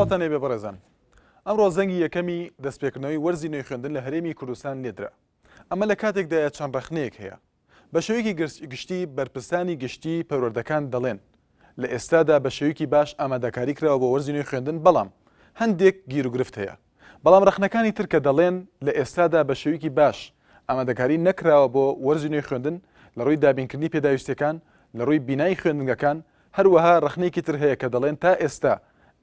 سڵاتان هەبێ بەڕێزان. ئەمڕۆ زەنگی یەکەمی دەستپێکردنەوەی وەرزی نوێی خوێندن لە هەرێمی کوردستان لێدرا. ئەمە لە کاتێکدا چەند ڕەخنەیەک هەیە. بە شێوەیەکی گشتی بەرپرسانی گشتی پەروەردەکان دەڵێن لە ئێستادا بە شێوەیەکی باش ئامادەکاری کراوە بۆ وەرزی نوێی خوێندن، بەڵام هەندێک گیر و گرفت هەیە. بەڵام ڕەخنەکانی تر کە دەڵێن لە ئێستادا بە شێوەیەکی باش ئامادەکاری نەکراوە بۆ وەرزی نوێی خوێندن لە ڕووی دابینکردنی پێداویستەکان، لە ڕووی بینایی خوێندنگەکان، هەروەها ڕەخنەیەکی تر هەیە کە دەڵێن تا ئێستا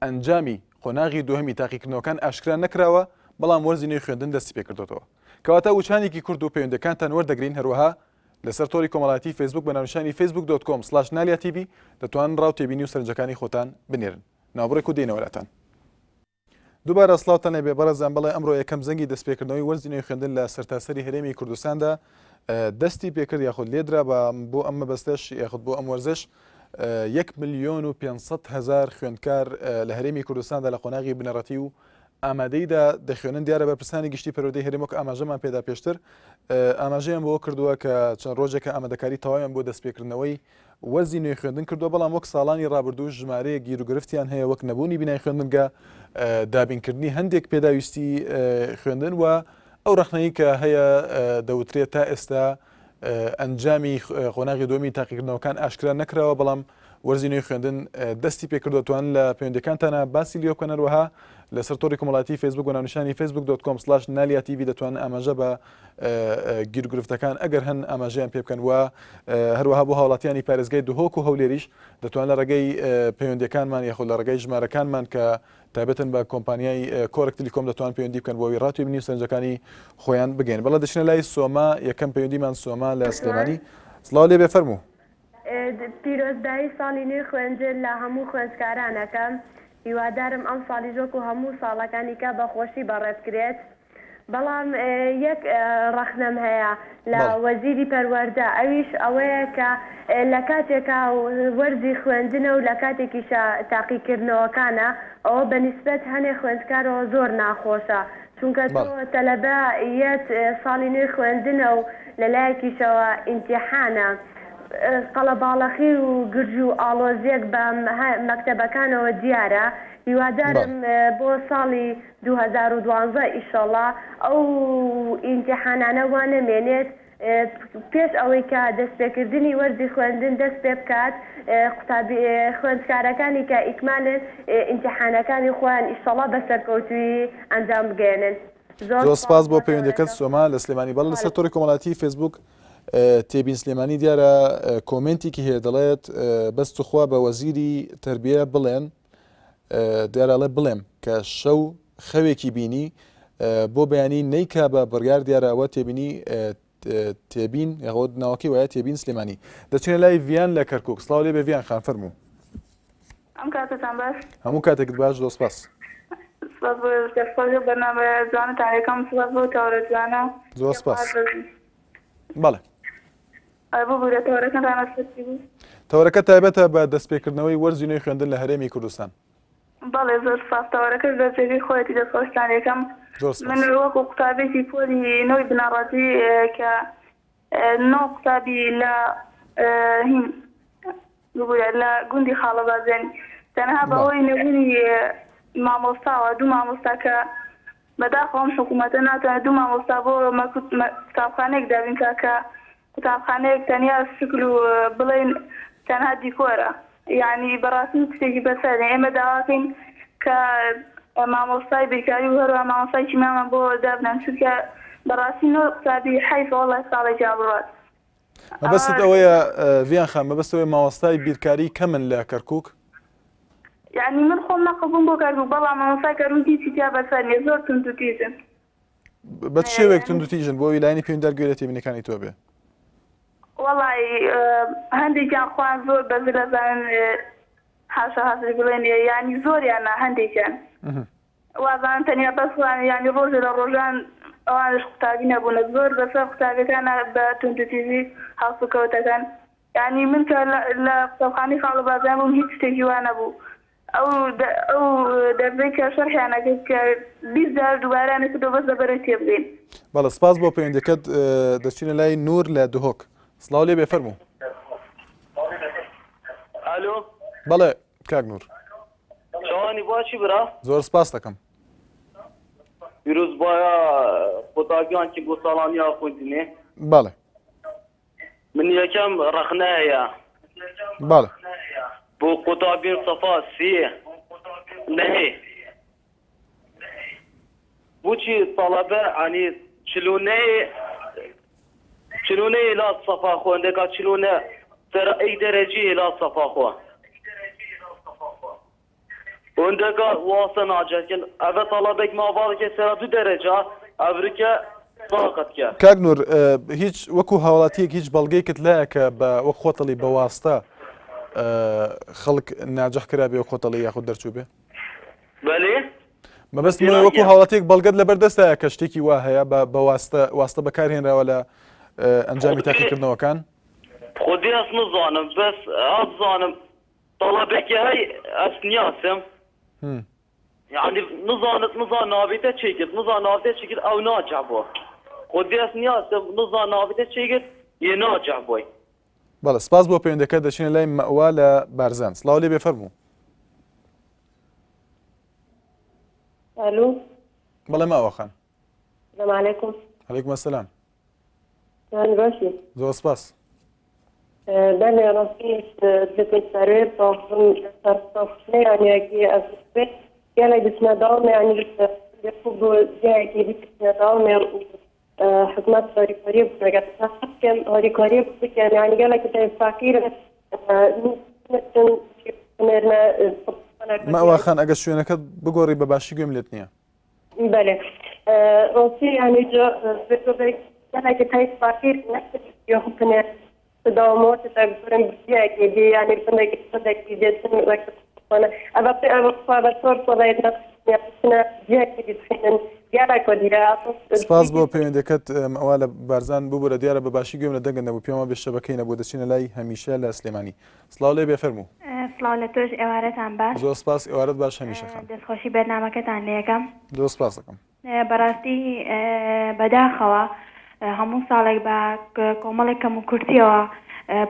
ئەنجامی قۆناغی دووهەمی تاقیکردنەوەکان ئاشکرا نەکراوە، بەڵام وەرزی نوێی خوێندن دەستی پێکردێتەوە. کەواتە وچانێکی کورد و پەیوەندەکانتان وەردەگرین. هەروەها لەسەر تۆری کۆمەڵایەتی فیسبوک بە ناونیشانی facebook.com/naliatv دەتوانن ڕاو تێبینی و سەرنجەکانی خۆتان بنێرن. ناوبڕێک و دێنەوەلاتان. دووبارە سڵاوتان هەبێ بەڕێزان. بەڵێ ئەمڕۆ یەکەم زەنگی دەستپێکردنەوەی وەرزی نوێی خوێندن لە سەرتاسەری هەرێمی کوردستاندا دەستی پێکرد یاخود لێدرا بۆ ئەم مەبەستەش یاخود بۆ ئەم وەرزش 1,500,000 خوێندکار لە هەرێمی کوردستاندا لە قۆناغی بنەڕەتی و ئامادەیدا دەخوێنن. دیارە بەرپرسانی گشتی پەروەردەی هەرێمەوە ئاماژەمان پێدا پێشتر ئاماژەیان بۆ کردووە کە چەند ڕۆژێکە ئامادەکاری تەواویان بۆ دەستپێکردنەوەی وەرزی نوێی خوێندن کردووە، بەڵام وەک ساڵانی ڕابردوو ژمارەیە گیر و گرفتیان هەیە، وەک نەبوونی بینایی خوێندنگە، دابینکردنی هەندێک پێداویستی خوێندن و ئەو ڕەخنەیە کە هەیە دەوترێت تا ئێستا ئەنجامی قۆناغی دووەمی تاقیکردنەوەکان ئاشکرا نەکراوە، بەڵام وەرزی نوێی خوێندن دەستی پێکردوتوان لە پەیوەندەکانتانە باسی لیۆ بکەنەوەها لەسەر تۆری کۆمەڵایەتی فیسبوک و ناونیشانی facebook.com/naliatv دەتوانن ئاماژە بە گیر و گرفتەکان ئەگەر هەن ئاماژەیان پێ بکەن و هەروەها بۆ هاوڵاتیانی پارێزگای دوهۆک و هەولێریش دەتوان لە ڕێگەی پەیوەندیەکانمان یاخود لە ڕێگەی ژمارەکانمان کە تایبەتن بە کۆمپانیای کۆرەک تیلیکۆم دەتوان پەیوەندی بکەن بۆەوەی ڕاتوێبینی و سەرنجەکانی خۆیان بگەین. بەڵام دەچنە لای سۆما، یەکەم پەیوەندیمان سۆما لە سلێمانی. سڵاو لێ بێ، فەرموو. پیرۆزبایی ساڵی نوێی خوێندن لە هەموو خوێندکارانەکەم. هیوادارم ئەم ساڵی ژۆک و هەموو ساڵەکانی کە بە خۆشی بەڕێزکرێت. بەڵام یەک ڕەخنەم هەیە لە وەزیری پەروەردە، ئەویش ئەوەیە کە لە کاتێکا وەرزی خوێندنە و لە کاتێکیشە تاقیکردنەوەکانە ئەوە بەنسبەت هەنێ خوێندکارەوە زۆر ناخۆشە، چونکە تۆ تەلەبە یەت ساڵی نوێی خوێندنە و لەلایەکیشەوە ئیمتیحانە قەڵەباڵەخی و گرج و ئاڵۆزیەک بە مەکتەبەکانەوە دیارە. هیوادارم بۆ ساڵی 2012 ئیشەڵا ئەو ئیمتیحانانە وانەمێنێت پێش ئەوەی کە دەستپێکردنی وەرزی خوێندن دەست پێ بکات، خوێندکارەکانی کە ئیکمالن ئیمتیحانەکانی خۆیان ئیشەڵا بەسەرکەوتووی ئەنجام بگەێنن. زۆر سپاس بۆ پەیوەندیەکەت سۆما لە سلێمانی. بەڵام لەسەر تۆری کۆمەڵایەتی فیسبوک تێبین سلێمانی دیارە کۆمنتێکی هەیە، دەڵێت بەستوخوا بە وەزیری تەربیە بڵێن، دیارەڵێ بڵێم کە شەو خەوێکی بینی بۆ بەیانی نەیکا بە بڕیار دیارە ئەوە تێبینی تێبین یاخۆ ناوەکەی وایە تێبین سلێمانی. دەچێنە لای ڤیان لە کەرکووک. سڵاو لێ بێ ڤیان خان، فەرموو. ئەم کاتتان باش؟ هەموو کاتێکت باش، زۆر سپاس. سپاس بۆ بەرنامە جوانتان یەکەم سپاس بۆ تەورە جوانە. زۆر سپاس. بەڵێ بۆ بوورە تەورەکەتان ئەسەتی بوو؟ تەورەکە تایبەتە بە دەستپێکردنەوەی وەرزی نوێی خوێندن لە هەرێمی کوردستان. بەڵێ زۆر سپاس. تەورەکەش دەستپێکی خۆیەتی دەستخۆشتان یەکەم. من وەکو قوتابێکی پۆلی نەوەی بنەڕەتی کە نۆ قوتابی لە هین لە گوندی خاڵەبازێن تەنها بەهۆی نەبوونی مامۆستاوە دوو مامۆستا کە بەداخەوەم حکوومەتە ناتوانێت دوو مامۆستا بۆ قوتابخانەیەک دابینکە کە قوتابخانەیەک تەنیا شکل و بڵێن تەنها دیکۆرە، یعنی بەڕاستی شتێکی بەسەرێ. ئێمە داواکەین کە مامۆستای بیرکاری و هەروە مامۆستای کیمیامان بۆ دابنان، چونکە بەڕاستی نۆ قوتابی حیفە وەڵای ساڵێکا بڕات. مەبەستت ئەوەیە ڤیان خان، مەبەست ئەوەیە مامۆستای بیرکاری کەمن لە کەرکووک؟ یعنی من خۆم نەقبووم بۆ کەرکووک، بەڵام مامۆستای کەرکووک هیچی تیا بەسەر نیە، زۆر تونند و تیژن. بە چ شێوەیەک تونند و تیژن بۆ ویلایانی پەیوەنددارگوێرە تێبینیەکانی تۆ بێ؟ وەڵی هەندێکیان خوان زۆر بەزر دەزانن حاشا حاضر بڵێن، یعنی زۆریانە هەندێکیان وازان تەنیا بەسوان، یعنی ڕۆژێ لە ڕۆژان ئەوانش قوتابی نەبوونە، زۆر بەسەر قوتابیەکانە بە توندوتیژی هەڵسوکەوتەکان. یعنی من کە لە قوتابخانەی خاڵەبازان بووم هیچ شتێکی وا نەبوو. ئەو دەربەی کە شەرحیانەکەت کە 20 جار دووبارانە کردەوە بەس لەبەرەوەی تێبگەین. بەڵێ سپاس بۆ پەیوەندیەکەت. دەچینە لای نور لە دوهۆک. سڵاو لێ بێ، فەرموو. ئالۆ بەڵێ کاک نور. شەوانی سەڵانی باشی برا زۆر سپاس دەکەم. پیرۆز باە قوتابیانکی بۆ ساڵانیا خوێندنێ بەڵێ من یەکەم ڕەخنایە بەڵێ بۆ قوتابین سەفا سێ نەهێ بۆچی تەڵەبە عنی چلونەیە لا سەفا خوێندەکە چلونە سەر ئەی دەرەجەیە لا سەفا خۆ وندەکە واسە ناجەکن ئەvە تەڵەبێک ماڤاڵێکە سەر 2 دەرەجە ئەڤرکە ساقەتکە کاک نور هیچ وەکو هاوڵاتیەک هیچ بەڵگەیەکت لایە کە بە وەک خۆتەڵی بەواستە خەڵک ناجەح کرابێ و خۆتەڵی یاخود دەرچوو بێ بەلێ مەبەست وەکو هاوڵاتیەک بەڵگەت لەبەردەستایە کە شتێکی وا هەیە بە واستە بەکارهێنراوە لە ئەنجامی تاقیکردنەوەکان خودی ئەس نزانم بەس ئازانم تەڵەبێکی هەی ئەس نیاسم یعنی نزان ناوێتە چێکرد نزان ناوێتە چێکرد ئەو ناجە بۆ خودی ئەس نیاسم نزان ناوێتە چێکرد یە ناجە بۆی بەڵێ سپاس بۆ پەیوەندەکە دەچینە لای مەوا لە بارزان سڵاو لێ بێفەرموو الو بەڵێ ماوەخان السلام عليكم. عەلەیکوم ئەسەلام يعني باشي زۆر سپاس بله راستیش دلتون سره باخون سرسافنه يعني اگه از بيت يلا بسنا داوم يعني يفوق جاي كي بسنا داوم حكومات هاري قريب نجات كان هاري قريب كان يعني قال لك انت فاكر ماوەخان ئەگە شوێنەکەت بگۆڕی بەباشی گوێم لێت نییە بله راستی يعني جا بيت قال لك انت فاكر نفسك يخوفنا تداومات تقدرن بسياق يدي يعني بدك بدك يجتن وقت أنا أبغى صور صلاة نفسنا جاك يدخلن جالك وديرات سپاس بۆ پەیوەندەکەت ئەوە لە بارزان ببوورە دیارە بەباشی گوێم لە دەنگە نەبوو پێمە بێ شەبەکەی نەبوو دەچینە لای هەمیشە لە سلێمانی سڵاو لێ بێفەرموو سڵاو لە تۆش ئێوارەتان باش زۆر سپاس ئێوارەت باش هەمیشەخان دەستخۆشی بەرنامەکەتان لێ یەکەم زۆر سپاس دەکەم بەڕاستی بەداخەوە هەموو ساڵێک بە کۆمەڵێک کەم و کورتیەوە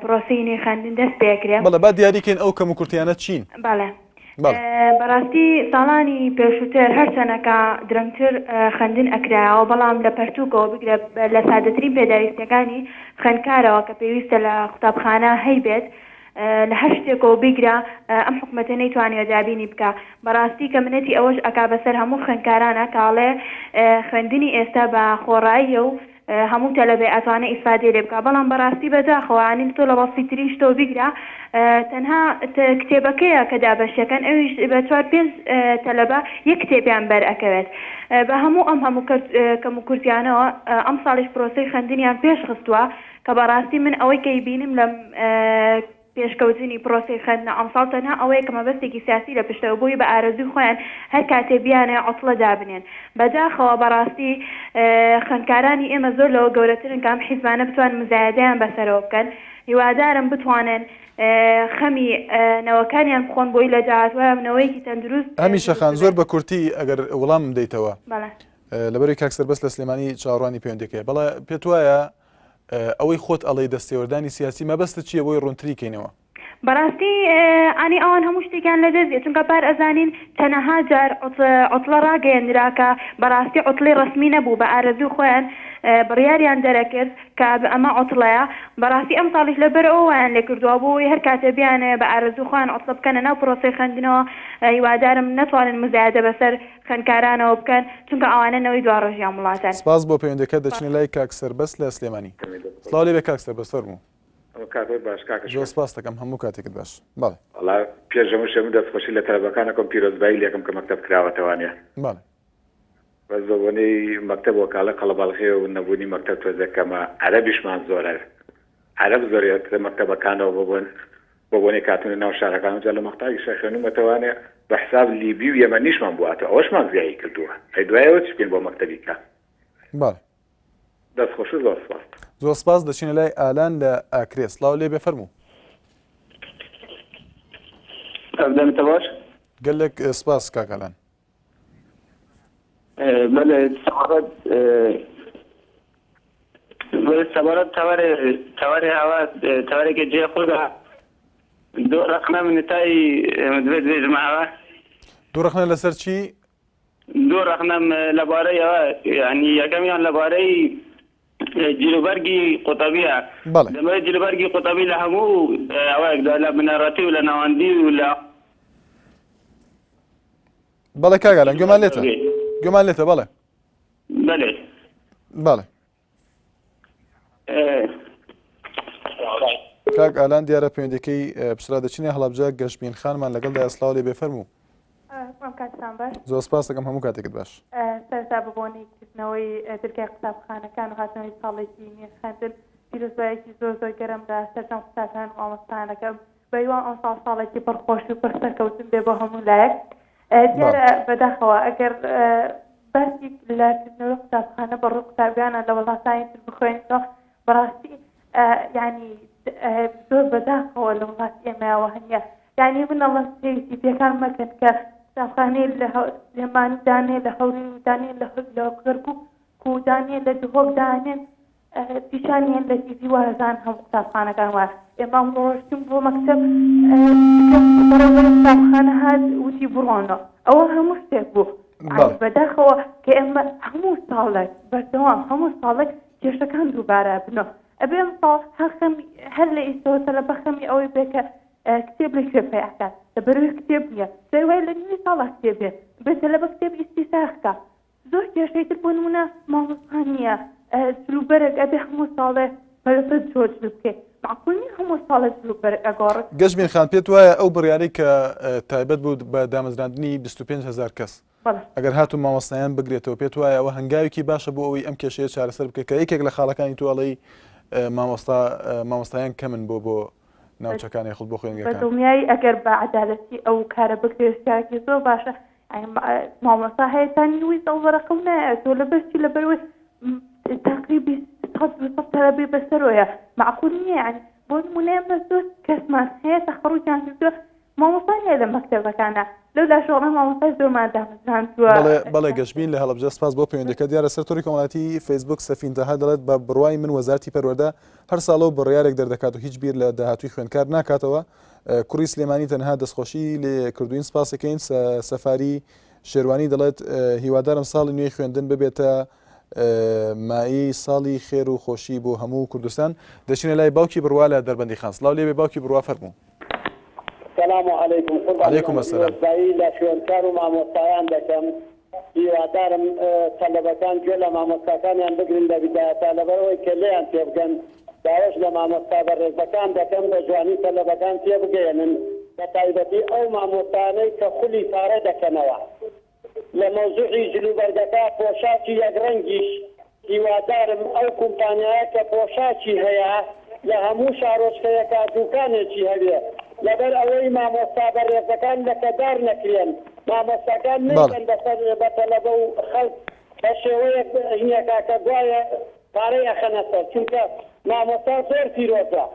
پرۆسی نوێخواندن دەست پێکرێ بەڵێ با دیاریکەین ئەو کەم و کورتیانە چین بەڵێ بەڕاستی ساڵانی پێشووتر هەرچەنەکە درەنگتر خوێندن ئەکرایەوە بەڵام لە پەرتووکەوە بگرە لە سادەترین پێداویستەکانی خوێندکارەوە کە پێویستە لە قوتابخانە هەیبێت لە هەر شتێکەوە بیگرە ئەم حکومەتە نەیتوانێت دابینی بکە بەڕاستی کە منەتی ئەوەش ئەکا بەسەر هەموو خوێندکارانە کاڵێ خوێندنی ئێستا بە خۆڕاییە و هەموو تەلەبێ ئەتوانێ ئیسفادێ لێ بکە بەڵام بەڕاستی بەداخەوەوانی تۆ لە بەسیترین شتۆ بیگرە تەنها کتێبەکەیە کە دابەشەکەن ئەویش بە 4-5 تەلەبە یەک کتێبیان بەرئەکەوێت بە هەموو هەموو کەم و کورتیانەوە ئەم ساڵیش پرۆسەی خوێندنیان پێش خستووە کە بەڕاستی من ئەوەی کەی بینم لە پێشکەوتنی پرۆسی خوێندنە ئەمساڵ تەنها ئەوەیە کە مەبەستێکی سیاسی لە پشتەوە بووی بە ئارەزوی خۆیان هەر کاتێ بیانێ عوتڵە دابنێن بەداخەوە بەڕاستی خوێندکارانی ئێمە زۆر لەوە گەورەترن کە ئەم حیزبانە بتوان مزایدەیان بەسەرەوە بکەن هیوادارم بتوانن خەمی نەوەکانیان بخۆن بۆی لە داهاتوایەوەیەکی تەندروست هەمیشەخان زۆر بە کورتی ئەگەر وەڵامم دەیتەوە بەڵێ لەبەری کاکسەر بەس لە سلێمانی چاوەڕوانی پەیوەندەکەیە بەڵێ پێت وایە ئەوەی خۆت ئەڵەی دەستێوەردانی سیاسی مەبەستە چییە بۆی ڕوونتریکەینەوە بەڕاستی ئەنی ئەوان هەموو شتێکیان لەدەست چونکە پار ئەزانین تەنەها جار عوتڵە ڕاگەیەنراکە بەڕاستی عوتڵی ڕسمی نەبوو بە ئارەزوی خۆیان بڕیاریان دەرەکرد کە ئەمە عوتڵەیە بەڕاستی ئەم ساڵیش لەبەر ئەویان لێ کردووە بۆی هەر کاتێ بیانێ بە ئارەزوی خۆیان عوتڵە بکەنە ناو پرۆسەی خوێندنەوە هیوادارم نەتوانن مزایدە بەسەر خوێندکارانەوە بکەن چونکە ئەوانە نەوەی دواڕۆژیان وڵاتن سپاس بۆ پەیوەندەکە دەچنە لای کاکسەر بەس لە سلێمانی سڵاو لێ بێ کاکسەر بەس فەرموو زۆر سپاس دەکەم هەموو کاتێکت باش بەڵێ پێشەمە شەمە دەستخۆشی لە تەلەبەکانەکەم پیرۆزبایی لێکم کە مەکتەب کراوەتەوانێ بەڵێ بەس بۆبوونی مەکتەب وەکالە قەڵەباڵغێ و نەبوونی مەکتەب تۆزەکەمە عەرەبیشمان زۆرە عەرەب زۆریت لە مەکتەبەکانەوە بۆبوونی کاتونە ناو شارەکان جا لە مەختاوی شەخێنومەتەوانێ بە حساب لیبی و یەمەنیشمان بواتە ئەوەشمان زیایی کردووە هەی دوایەوە چ بین بۆ مەکتەبیکە بەڵێ دەستخۆشی زۆر سپاس زۆر سپاس دەچینە لای ئالان لە ئاکرێ سڵاو لێ بێ فەرموو ئەبدەمتە باش گەلێک سپاس کاکەلان بەڵێ سەبارەت تەوەری هەوا تەوەرێکی جێ خۆدا ڕقمە منتایی دوێت بێژمەوە دوو ڕخنە لەسەر چی؟ دوو ڕخنەم لەبارەیەوە ینی یەکەمیان لەبارەی جلوبەرگی قوتەبیە دەبێت جلوبەرگی قوتەبی لە هەموو ئەوەیەکدا لە بنەڕەتی و لە ناوەندی و لە بەڵێ کاگالان گوێمان لێتە گوێمان لێتە بەڵێ بەڵێ بەڵێ کاک ئالان دیارە پەیوەندەکەی پشرا دەچینە هەڵەبجە گەشتبین خانمان لەگەڵدا ئەسلااو لێ بێفەرموو زۆر سپاس دەکەم هەموو کاتێکت باش سەرتا ببوونی کردنەوەی دەرگای قوتابخانەکان و هاتنەوەی ساڵێکی نوێ خوێندن پیرۆزبایەکی زۆر زۆر گەرمدا سەرجەم قوتابخان و ئامۆستایانەکەم بەیوان ئەم ساڵێکی پڕخۆشی و پرسەرکەوتن بێ بۆ هەموو لایەک دیارە بەداخەوە ئەگەر باسی لەکردنەوەی قوتابخانە بەڕووی قوتابیانە لە وڵاتانی تر بخوێنەوە بەڕاستی یعنی زۆر بەداخەوە لە وڵاتی ئێمەوە هەنیە یعنی من ئەڵە پێویستی پێکان مەکەن کە قوتابخانەی لە لێمانی دانێ لە هەوری و دانێ لە گەرگووک و دانێ لە دهۆک دانێن پیشانیان لە تیڤی وارەزان هەموو قوتابخانەکان وایە ئێمە ڕۆشتیم بۆ مەکتەب بەڕێوەی قوتابخانە هات وتی بڕۆنەوە ئەوە هەموو شتێک بوو بەداخەوە کە ئێمە هەموو ساڵێک بەردەوام هەموو ساڵێک کێشەکان دووبارە بنەوە ئەبێ ئەم ساڵ هەر لە ئیستەوە تەلە بەخەمی ئەوەی بێکە کتێب لە کوێ پیاکات لەبەروی کتێب نییە دەوای لە نوێی ساڵا کتێبێ بێتە لە بە کتێب ئیستیساخکە زۆر کێشەی تر بۆ نمونە مامۆستان نییە سلوبەرێک ئەبێ هەموو ساڵێ بەرەسە جۆرج بکێ معقول نیە هەموو ساڵێ سلوبەرێک ئەگۆڕێت گەشتبین خان پێت وایە ئەو بڕیارەی کە تایبەت بوو بە دامەزراندنی 25,000 کەس ئەگەر هاتو مامۆستایان بگرێتەوە پێت وایە ئەوە هەنگاوێکی باشە بۆ ئەوەی ئەم کێشەیە چارەسەر بکە کە یەکێک لە خاڵەکانی تووەڵی مامۆستایان کەمن بۆ ناوچەکانی خود بۆ خوێنگەکان بەدڵنیایی ئەگەر بە عەدالەتی ئەو کارە بکرێتکارێکی زۆر باشە مامۆستا هەیەتان نووی دڵبەرەکەم نایە تۆ لەبەرچی لەبەروی تاقریبی تەلەبێ بەسەرۆیە معقول نییە یعنی بۆ نمونە ئێمە زۆر کەسمان هەیە تەخەڕوجیان کردووە مامۆستای هەیە لە مەکتەبەکانە لەولا شۆڕە مامۆستای زۆرمان دامەزراندووە بەڵێ گەشتبین لە هەڵەبجە سپاس بۆ پەیوەندەکە دیارە سەرۆری کۆمەڵایەتی فەیسبوک سەفینتەها دەڵێت بە بڕوای من وەزارەتی پەروەردە هەر ساڵەوە بڕیارێک دەردەکات و هیچ بیر لە داهاتووی خوێندکار ناکاتەوە کوڕی سلێمانی تەنها دەستخۆشی لێ کردوین سپاسەکەین سەفاری شێروانی دەڵێت هیوادارم ساڵی نوێی خوێندن ببێتە مایی ساڵی خێر و خۆشی بۆ هەموو کوردستان دەچینە لای باوکی بڕوا لە دەربەندی خان سڵاو لێبێ باوکی بڕوا فەرموو السلام عليكم وعليكم السلام لا شوێنکار و مامۆستایان دەکەم هیوادارم تەلەبەکان گوێ لە مامۆستاکانیان بگرن لە بیدایەتە لەبەرەوەی کە لێیان تێ بگەن داوەش لە مامۆستا بەڕێزەکان دەکەم بە جوانی تەلەبەکان تێ بگەێنن بە تایبەتی ئەو مامۆستانەی کە خولی پارە دەکەنەوە لە مەوزوعی جلوبەرگەکە پۆشاکی یەکڕەنگیش هیوادارم ئەو کۆمپانیایە کە پۆشاکی هەیە لە هەموو شارۆچکەیەکە دوکانێکی هەبێ لەبەر ئەوەی مامۆستا بەڕێزەکان لەکەدار نەکرێن مامۆستاکان نکەن بە تەلەبە و خەڵک بە شێوەیەک هینەکە کە دوایە پارەی ئەخەنەسەر چونکە مامۆستا زۆر پیرۆزە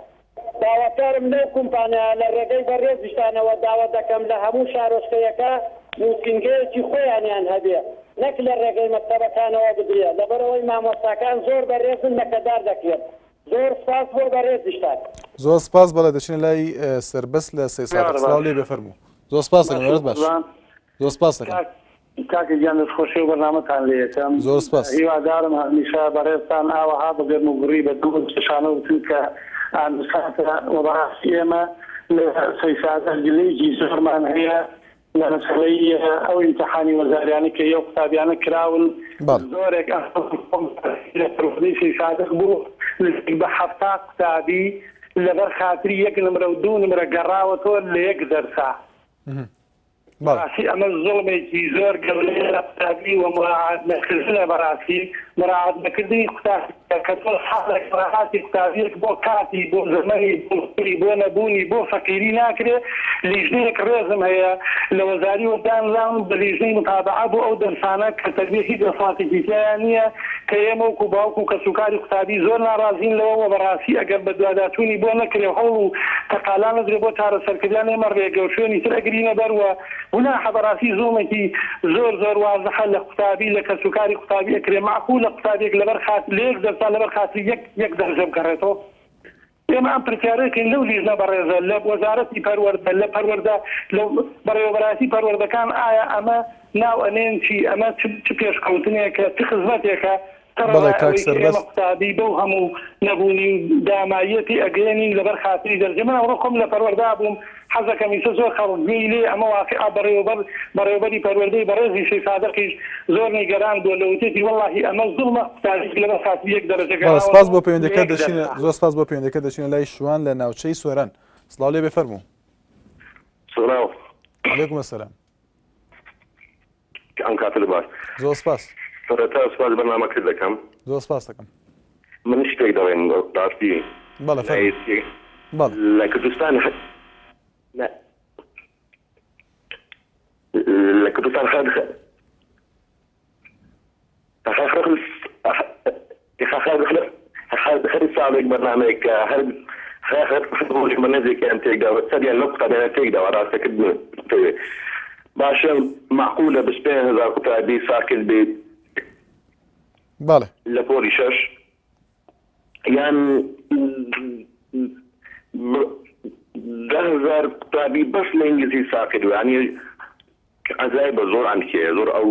داواکارم لەو کۆمپانیا لە ڕێگەی بەڕێزیشتانەوە داوا دەکەم لە هەموو شارۆچکەیەکە نووسنگەیەکی خۆیانیان هەبێ نەک لە ڕێگەی مەکتەبەکانەوە بدرێ لەبەرەوەی مامۆستاکان زۆر بەڕێزن لەکەدار دەکرێت زۆر سپاس بۆ بەڕێزیشتان زۆر سپاس بەڵێ دەچینە لای سەربەست لە سێ ساڵ سڵاو لێ بفەرموو زۆر سپاس دەکەم باش زۆر سپاس دەکەم کاکە گیان دەستخۆشی و بەرنامەتان لێ یەکەم زۆر سپاس هیوادارم هەمیشە بەڕێزتان ئاوەها بگەرن و گوڕی بە دوو چشانە وتن کە ئامساتە وەڕاستی ئێمە لە سەیسادە گلەیەکی زۆرمان هەیە لە مەسەلەی ئەو ئیمتیحانی وەزاریانە کە یەو قوتابیانە کراون زۆرێک لە پرۆفی سەیسادە بوو بە حەفتا قوتابی لەبەر خاتری یەک نمرە و دوو نمرە گەڕاوەتەوە لە یەک دەرسا ئەمە زۆڵمێکی زۆر گەورەیە لە قوتابی و مراعات نەکردنە بەڕاستی مراعات نەکردنی قوتابی کە تۆ حەڵێک ڕاحاتی قوتابیەک بۆ کاتی بۆ زەمەری بۆ نەبوونی بۆ فەقیری ناکرێت لیژنەیەک ڕێزم هەیە لە وەزاری وەدانزان بە لیژنەی متابعە بۆ ئەو دەرسانە کە تەربیەتی دەسڵاتێکی تیایان نییە کە ئێمە وەکو باوکو و کەسوکاری قوتابی زۆر ناڕازین لەوە بەڕاستی ئەگەر بە دواداتوونی بۆ نەکرێ هەوڵ و تەقالان نەدرێ بۆ چارەسەرکردیان ئێمە ڕێگە و شوێنی تر ئەگرینە بەروە هنا بەڕاستی زۆمێکی زۆر زۆر وازەحە لە قوتابی لە کەسوکاری قوتابی ئەکرێ معقول لە قوتابێک لەبەر خاتر لە یەک دەرسا لەبەر خاتری یەک دەرجە بکەڕێتەوە ئێمە ئەم پرسیارەکەین لەو لیژنە بەڕێزە لە وەزارەتی پەروەردە لە پەروەردە لە بەڕێوەبەراتی پەروەردەکان ئایا ئەمە ناو ئەنێن چی ئەمە چ پێشکەوتنێکە چ خزمەتێکە قوتابی بەو هەموو نەبوونی دامایەتی ئەگەێنین لەبەر خاتری دەرجە من ئەوڕۆ خۆم لە پەروەردا بووم حەزەکەمیسە زۆر خەڵگوێی لێ ئەمە واقعا بەڕێوەبەری پەروەردەی بەڕێزی شەی سادەقیش زۆر نیگەران بووە لە وتێتی وەڵڵاهی ئەمە زوڵمە قوتابی لەبەر خاتری یەک دەرەجەکە سپاس بۆ پەیوەندیەکەت دەچینە زۆر سپاس بۆ پەیوەندیەکەت دەچینە لای شوان لە ناوچەی سۆران سڵاو لێ بفەرموو سڵاو عەلەیکوم ئەسسەلام ئەم کاتە لەباش زۆر سپاس سەرەتا سپاس بەرنامەکرد دەکەم زۆر سپاس دەکەم من شتێک دەڵێن ڕاستی بەڵێ لە کوردستان لە کوردستان خەری ساڵێک بەرنامەیەک هەر منەزێکیان تێکدا سەریان لەو قوتابیانە تێکداوە ڕاستەکردن باشە معقولە ب 5000 قوتابی ساکت بێت بەڵێ لە پۆلی 6 یان 10000 قوتابی بەس لە ئینگلیزی ساکت بوو ینی عەزای بە زۆر ئەنکێ زۆر ئەو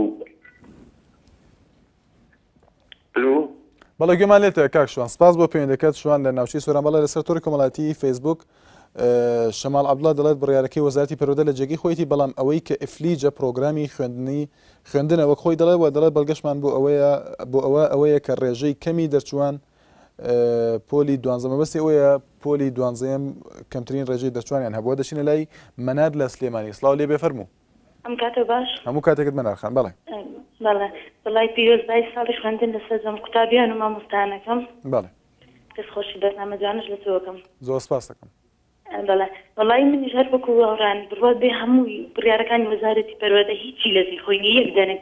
بەڵێ گوێمان لێتە کاک شوان سپاس بۆ پەیوەندەکەت شوان لە ناوچەی سۆران بەڵێ لەسەر تۆڕی کۆمەڵایەتی فەیسبوک شەماڵ عەبدوڵڵا دەڵێت بڕیارەکەی وەزارەتی پەروەردە لە جێگەی خۆیەتی بەڵام ئەوەی کە ئیفلیجە پرۆگرامی خوێندنە وەک خۆی دەڵێت دەڵێت بەڵگەشمان بۆ ئەوەیە کە ڕێژەی کەمی دەرچوان پۆلی دوانزەمە بەستی ئەوەیە پۆلی دوانزەم کەمترین ڕێژەی دەرچوانیان هەبووە دەچینە لای مەناد لە سلێمانی سڵاو لێ بێفەرموو ئەم کاتە باش هەموو کاتێکت مەنارخان بەڵێ بەڵێ بەڵای پیرۆزبای ساڵی خوێندن لەسەر زەم قوتابیان و مامۆستایانەکەم بەڵێ دەستخۆشی بەرنامە جوانش لە تۆکەم زۆر سپاس دەکەم بەڵێ وەڵای منیش هەر وەکو هەوران بڕوات بێ هەمووی بڕیارەکانی وەزارەتی پەروەردە هیچی لەزی خۆی نیە یەک دەنێ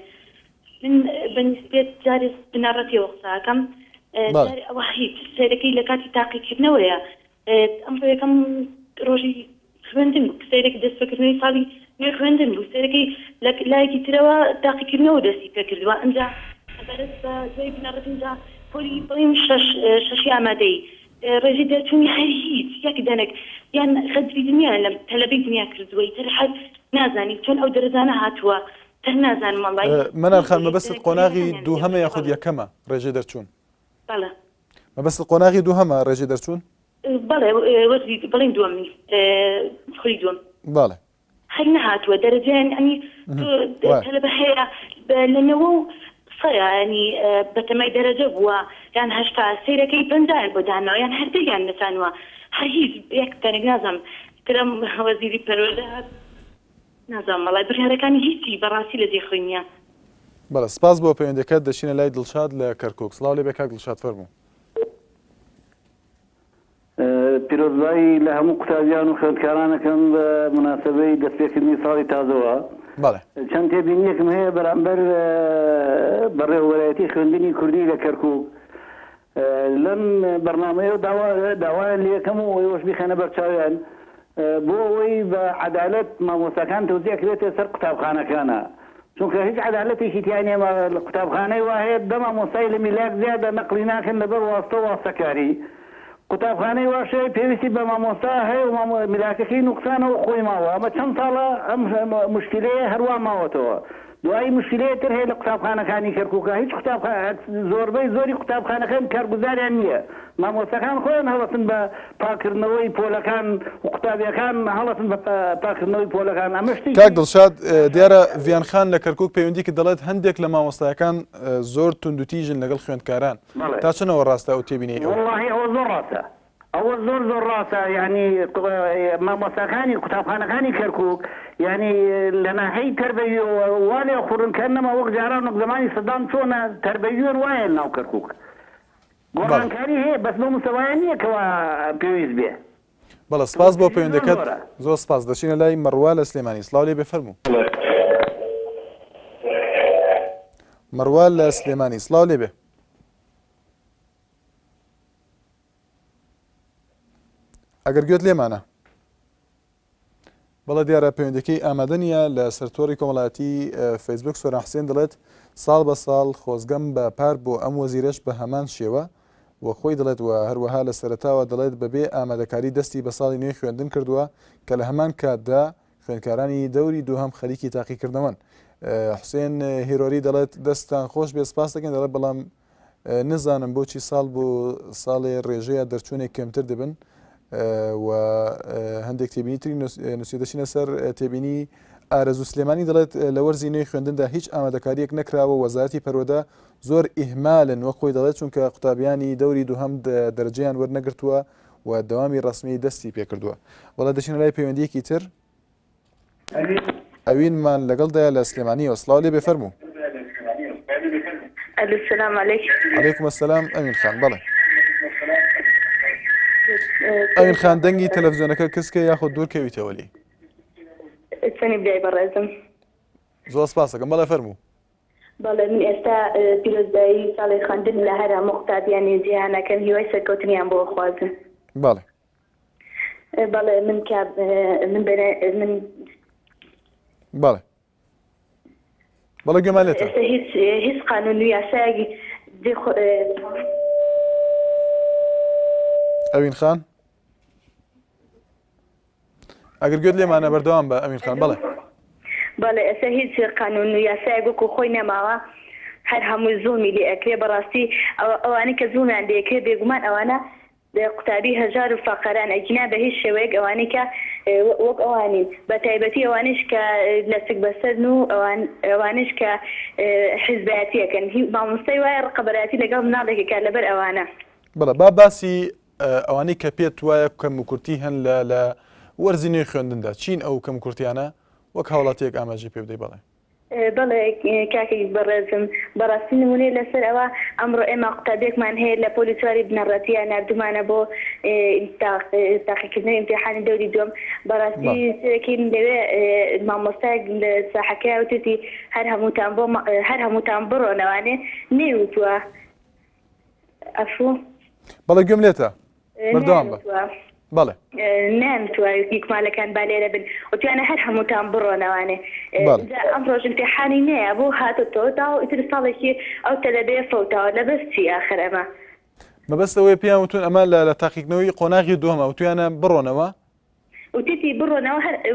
من بەنسبێت جارێ بناڕەتیەوە قساکەم جارێ ئەوە هیچ سەیرەکەی لە کاتی تاقیکردنەوەیە ئەم یەکەم ڕۆژی خوێندن بوو سەیرێک دەستپێکردنەوەی ساڵی نوێ خوێندن بوو سەیرەکەی لایەکی ترەوە تاقیکردنەوە دەستی پێکردووە ئەمجا بەرەز بە دوای بناڕەت ئەمجا پۆلی بڵێم شەشی ئامادەی ڕێژی دەرچوونی هەر هیچ یەک دەنێک یان خەدری دنیا لەم تەلەبەی دنیا کردووەی تر حەز نازانی چۆن ئەو دەرەزانە هاتووە تر نازانم وەڵڵای مەنال مەبەستت قۆناغی دووهەمە یاخود یەکەمە ڕێژەی دەرچوون بەڵێ مەبەستت قۆناغی دووهەمە ڕێژەی دەرچوون بەڵێ وەرزی بڵێن دووەمی خوی دووەم بەڵێ هەر نەهاتووە دەرەجەیان ئەنی تەلەبە هەیە لەنەوە و قسەیە ینی بەتەمای دەرەجە بووە یان هەشتا سەیرەکەی پەنجایان بۆ دانەوە یان هەردەیان نەزانوە هەر هیچ یەک تەنێک نازانم ترم وەزیری پەروەردە نازانم وەڵای بڕیارەکانی هیچی بەڕاستی لە جێ خۆی نییە بەڵێ سپاس بۆ پەیوەندیەکەت دەچینە لای دڵشاد لە کەرکووک سڵاو لێ بێ کاک دڵشاد فەرموو پیرۆزبایی لە هەموو قوتابیان و خوێندکارانەکەم بە مناسبەی دەستپێکردنی ساڵی تازەوە چەند تێبینیەکم هەیە بەرامبەر بەڕێوەبەرایەتی خوێندنی کوردی لە کەرکووک لەم بەرنامەیە داوایان لە یەکەم و ئەوەش بیخەنە بەرچاویان بۆ ئەوەی بە عەدالەت مامۆستاکان تەوزیەکرێتە سەر قوتابخانەکانە چونکە هیچ عەدالەتێکی تیا نیە لە قوتابخانەی وایە دە مامۆستای لە میلاک زیادە نەقلی ناکەن لەبەر واستە واستەکاری قوتابخانەی واشەیە پێویستی بە مامۆستا هەیە و میلاکەکەی نوقسانەوە خۆی ماوە ئەمە چەند ساڵە ئەم مشکلەیە هەروە ماوەتەوە دوایی مشکلەیە تر هەیە لە قوتابخانەکانی کەرکووکە هیچ زۆربەی زۆری قوتابخانەکان کارگوزاریان نییە مامۆستاکان خۆیان هەڵەتن بە پاکردنەوەی پۆلەکان و قوتابیەکان هەڵەتن بە پاکردنەوەی پۆلەکان ئەمە شتی کاک دڵشاد دیارە ڤیانخان لە کەرکووک پەیوەندی کە دەڵێت هەندێک لە مامۆستایەکان زۆر توندوتیژن لەگەڵ خوێندکاران تا چنەوە ڕاستە ئەو تێبینی وەڵڵاهی ئەوە زۆر ڕاستە ئەوە زۆر زۆر ڕاستە ینی مامۆستاکانی قوتابخانەکانی کەرکووک ینی لە ناحەی تەربەویەوە وا لێ خوڕنکردنەوە وەک جاران و زمانی سەدام چۆنە تەربەویێن وایە ناو کەرکووک گۆڕانکاری هەیە بەس بۆ مستەوایان نییە کەوا پێویست بێ بەڵێ سپاس بۆ پەیوەندەکەت زۆر سپاس دەچینە لای مەڕوا لە سلێمانی سڵاو لێ بفەرموو مەڕوا لە سلێمانی سڵاو لێ بێ ئەگەر گوێت لێمانە بەڵێ دیارە پەیوەندەکەی ئامادە نیە لە سەرتۆڕی کۆمەڵایەتی فەیسبوک سۆران حوسێن دەڵێت ساڵ بە ساڵ خۆزگەم بە پار بۆ ئەم وەزیرەش بە هەمان شێوە وە خۆی دەڵێت و هەروەها لە سەرەتاوە دەڵێت بەبێ ئامادەکاری دەستی بە ساڵی نوێی خوێندن کردووە کە لە هەمان کاتدا خوێندکارانی دەوری دووهەم خەریکی تاقیکردنەوەن. حوسێن هیرۆری دەڵێت دەستان خۆش بێ سپاس دەکەن دەڵێت بەڵام نزانم بۆچی ساڵ بۆ ساڵێ ڕێژەیە دەرچوونێک کەمتر دەبن و هەندێک تێبینی تری نووسێدەچینە سەر تێبینی ئارەزوو سلێمانی دەڵێت لە وەرزی نوێی خوێندندا هیچ ئامادەکاریەک نەکراوە وەزارەتی پەروەدە زۆر ئیهمالن وە خۆی دەڵێت چونکە قوتابیانی دەوری دووهەم دەرەجەیان وەرنەگرتووە و دەوامی ڕسمی دەستی پێکردووە. وەڵا دەچینە لای پەیوەندیەکی تر ئەوینمان لەگەڵدایە لە سلێمانیەوە. سڵاو لێ بێ فەرموو. السلام عليكم. عليكم السلام. ئەمین خان بەڵێ. ئەمین خان دەنگی تەلەڤیزیۆنەکە کەسکە یاخود دوور کەویتەوە لێ. چەنی بدای بەڕێزم. زۆر سپاس دەکەم بەڵێ فەرموو. بەڵێ من ئێستا پیرۆزبایی ساڵی خوێندن لە هەر هەموو قوتابیانی جیهانەکەم هیوای سەرکەوتنیان بۆ خوازم. بەڵێ. بەڵێ من بەڵێ. بەڵێ گوێمان لێتە. هیچ قانون و یاسایەکی ئەوین خان ئەگەر گوێت لێمانە بەردەوام بە ئەمین خان بەڵێ. بەڵێ ئێستا هیچ قانون و یاسایەک وەکو خۆی نەماوە هەر هەموو زوڵمی لێ ئەکرێ بەڕاستی ئەوانەی کە زوڵمیان لێ ئەکرێ بێگومان ئەوانە قوتابی هەژار و فەقەران ئەگینا بە هیچ شێوەیەک ئەوانەی کە وەک ئەوانین بە تایبەتی ئەوانش کە لە سک بەسەرن و ئەوانش کە حیزبەتیەکەن مامۆستای وایە ڕقەبەتی لەگەڵ مناڵێکێکا لەبەر ئەوانە. بەڵێ با باسی ئەوانەی کە پێت وایە کەم و کورتی هەن لە وەرزی نوێی خوێندندا چین ئەو کەم کورتیانە وەک هاوڵاتیەک ئاماژی پێ بدەی بەڵێ. بەڵێ کاکێک بەڕێزم بەڕاستی نمونەی لەسەر ئەوە ئەمڕۆ ئێمە قوتابێکمان هەیە لە پۆلیسواری بنەڕەتیە نردومانە بۆ تاقیکردنەوەی ئیمتیحانی دەوری دووەم بەڕاستی سێکین لەوێ مامۆستایەک لە ساحەکەی وتێتی هەر هەمووتان بڕۆنەوانێ نێوتووە ئەفوو بەڵێ گوێم لێتە بەردەوام بە بەڵێ نامتوە یکمالەکان بالێرە بن وتیانە هەر هەمووتان بڕۆنەوانێ ئەم ڕۆژ ئیمتیحانی نەیە بۆ هاتوتەوە و ئیتر ساڵێکی ئەو تەلەبێ فەوتاوە لەبەستی ئاخر ئەمە مەبەستەوەی پێیان وتون ئەمە لە تاقیکردنەوەی قۆناغی دووەمە وتویانە بڕۆنەوە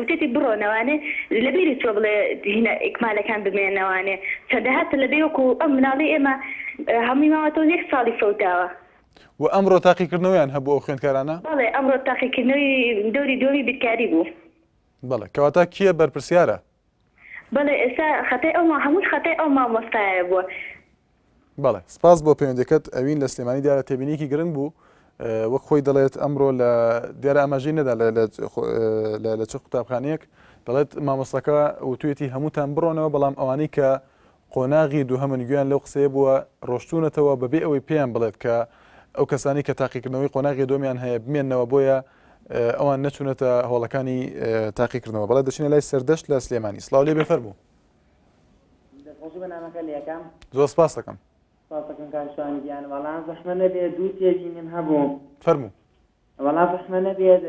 وتێتی بڕۆنەوانێ لەبیری تۆ بڵێ هینە ئیکمالەکان بمێنەوانێ چەندەها تەلەبێ وەکو ئەم مناڵی ئێمە هەمووی ماوەتەوە یەک ساڵی فەوتاوە و ئەمڕۆ تاقیکردنەوەیان هەبوو ئەو خوێندکارانە؟ بەڵێ ئەمڕۆ تاقیکردنەوەی دەوری دووەمی بیرکاری بوو. بەڵێ کەواتە کیە بەرپرسیارە؟ بەڵێ ئێستا خەتای هەموو خەتای ئەو مامۆستایە بووە. بەڵێ سپاس بۆ پەیوەندیەکەت ئەوین لە سلێمانی دیارە تێبینیکی گرنگ بوو وەک خۆی دەڵێت ئەمڕۆ لە دیارە ئاماژەی نەدا لە چ قوتابخانەیەک دەڵێت مامۆستاکە وتوێتی هەمووتان بڕۆنەوە بەڵام ئەوانەی کە قۆناغی دووهەمن گویان لەو قسەیە بووە ڕۆشتونەتەوە بەبێ ئەوەی پێیان بڵێت کە ئەو کەسانی کە تاقیکردنەوەی قۆناغی دۆمیان هەیە بمێنەوە بۆیە ئەوان نەچوونەتە هۆڵەکانی تاقیکردنەوە. بەڵێ دەچینە لای سەردەشت لە سلێمانی. سڵاو لێ بێ فەرموو. زۆر سپاس دەکەم. وەڵام زەحمە نەبێت دوو تێبینیم هەبوو. فەرموو. وەڵام زەحمە نەبێت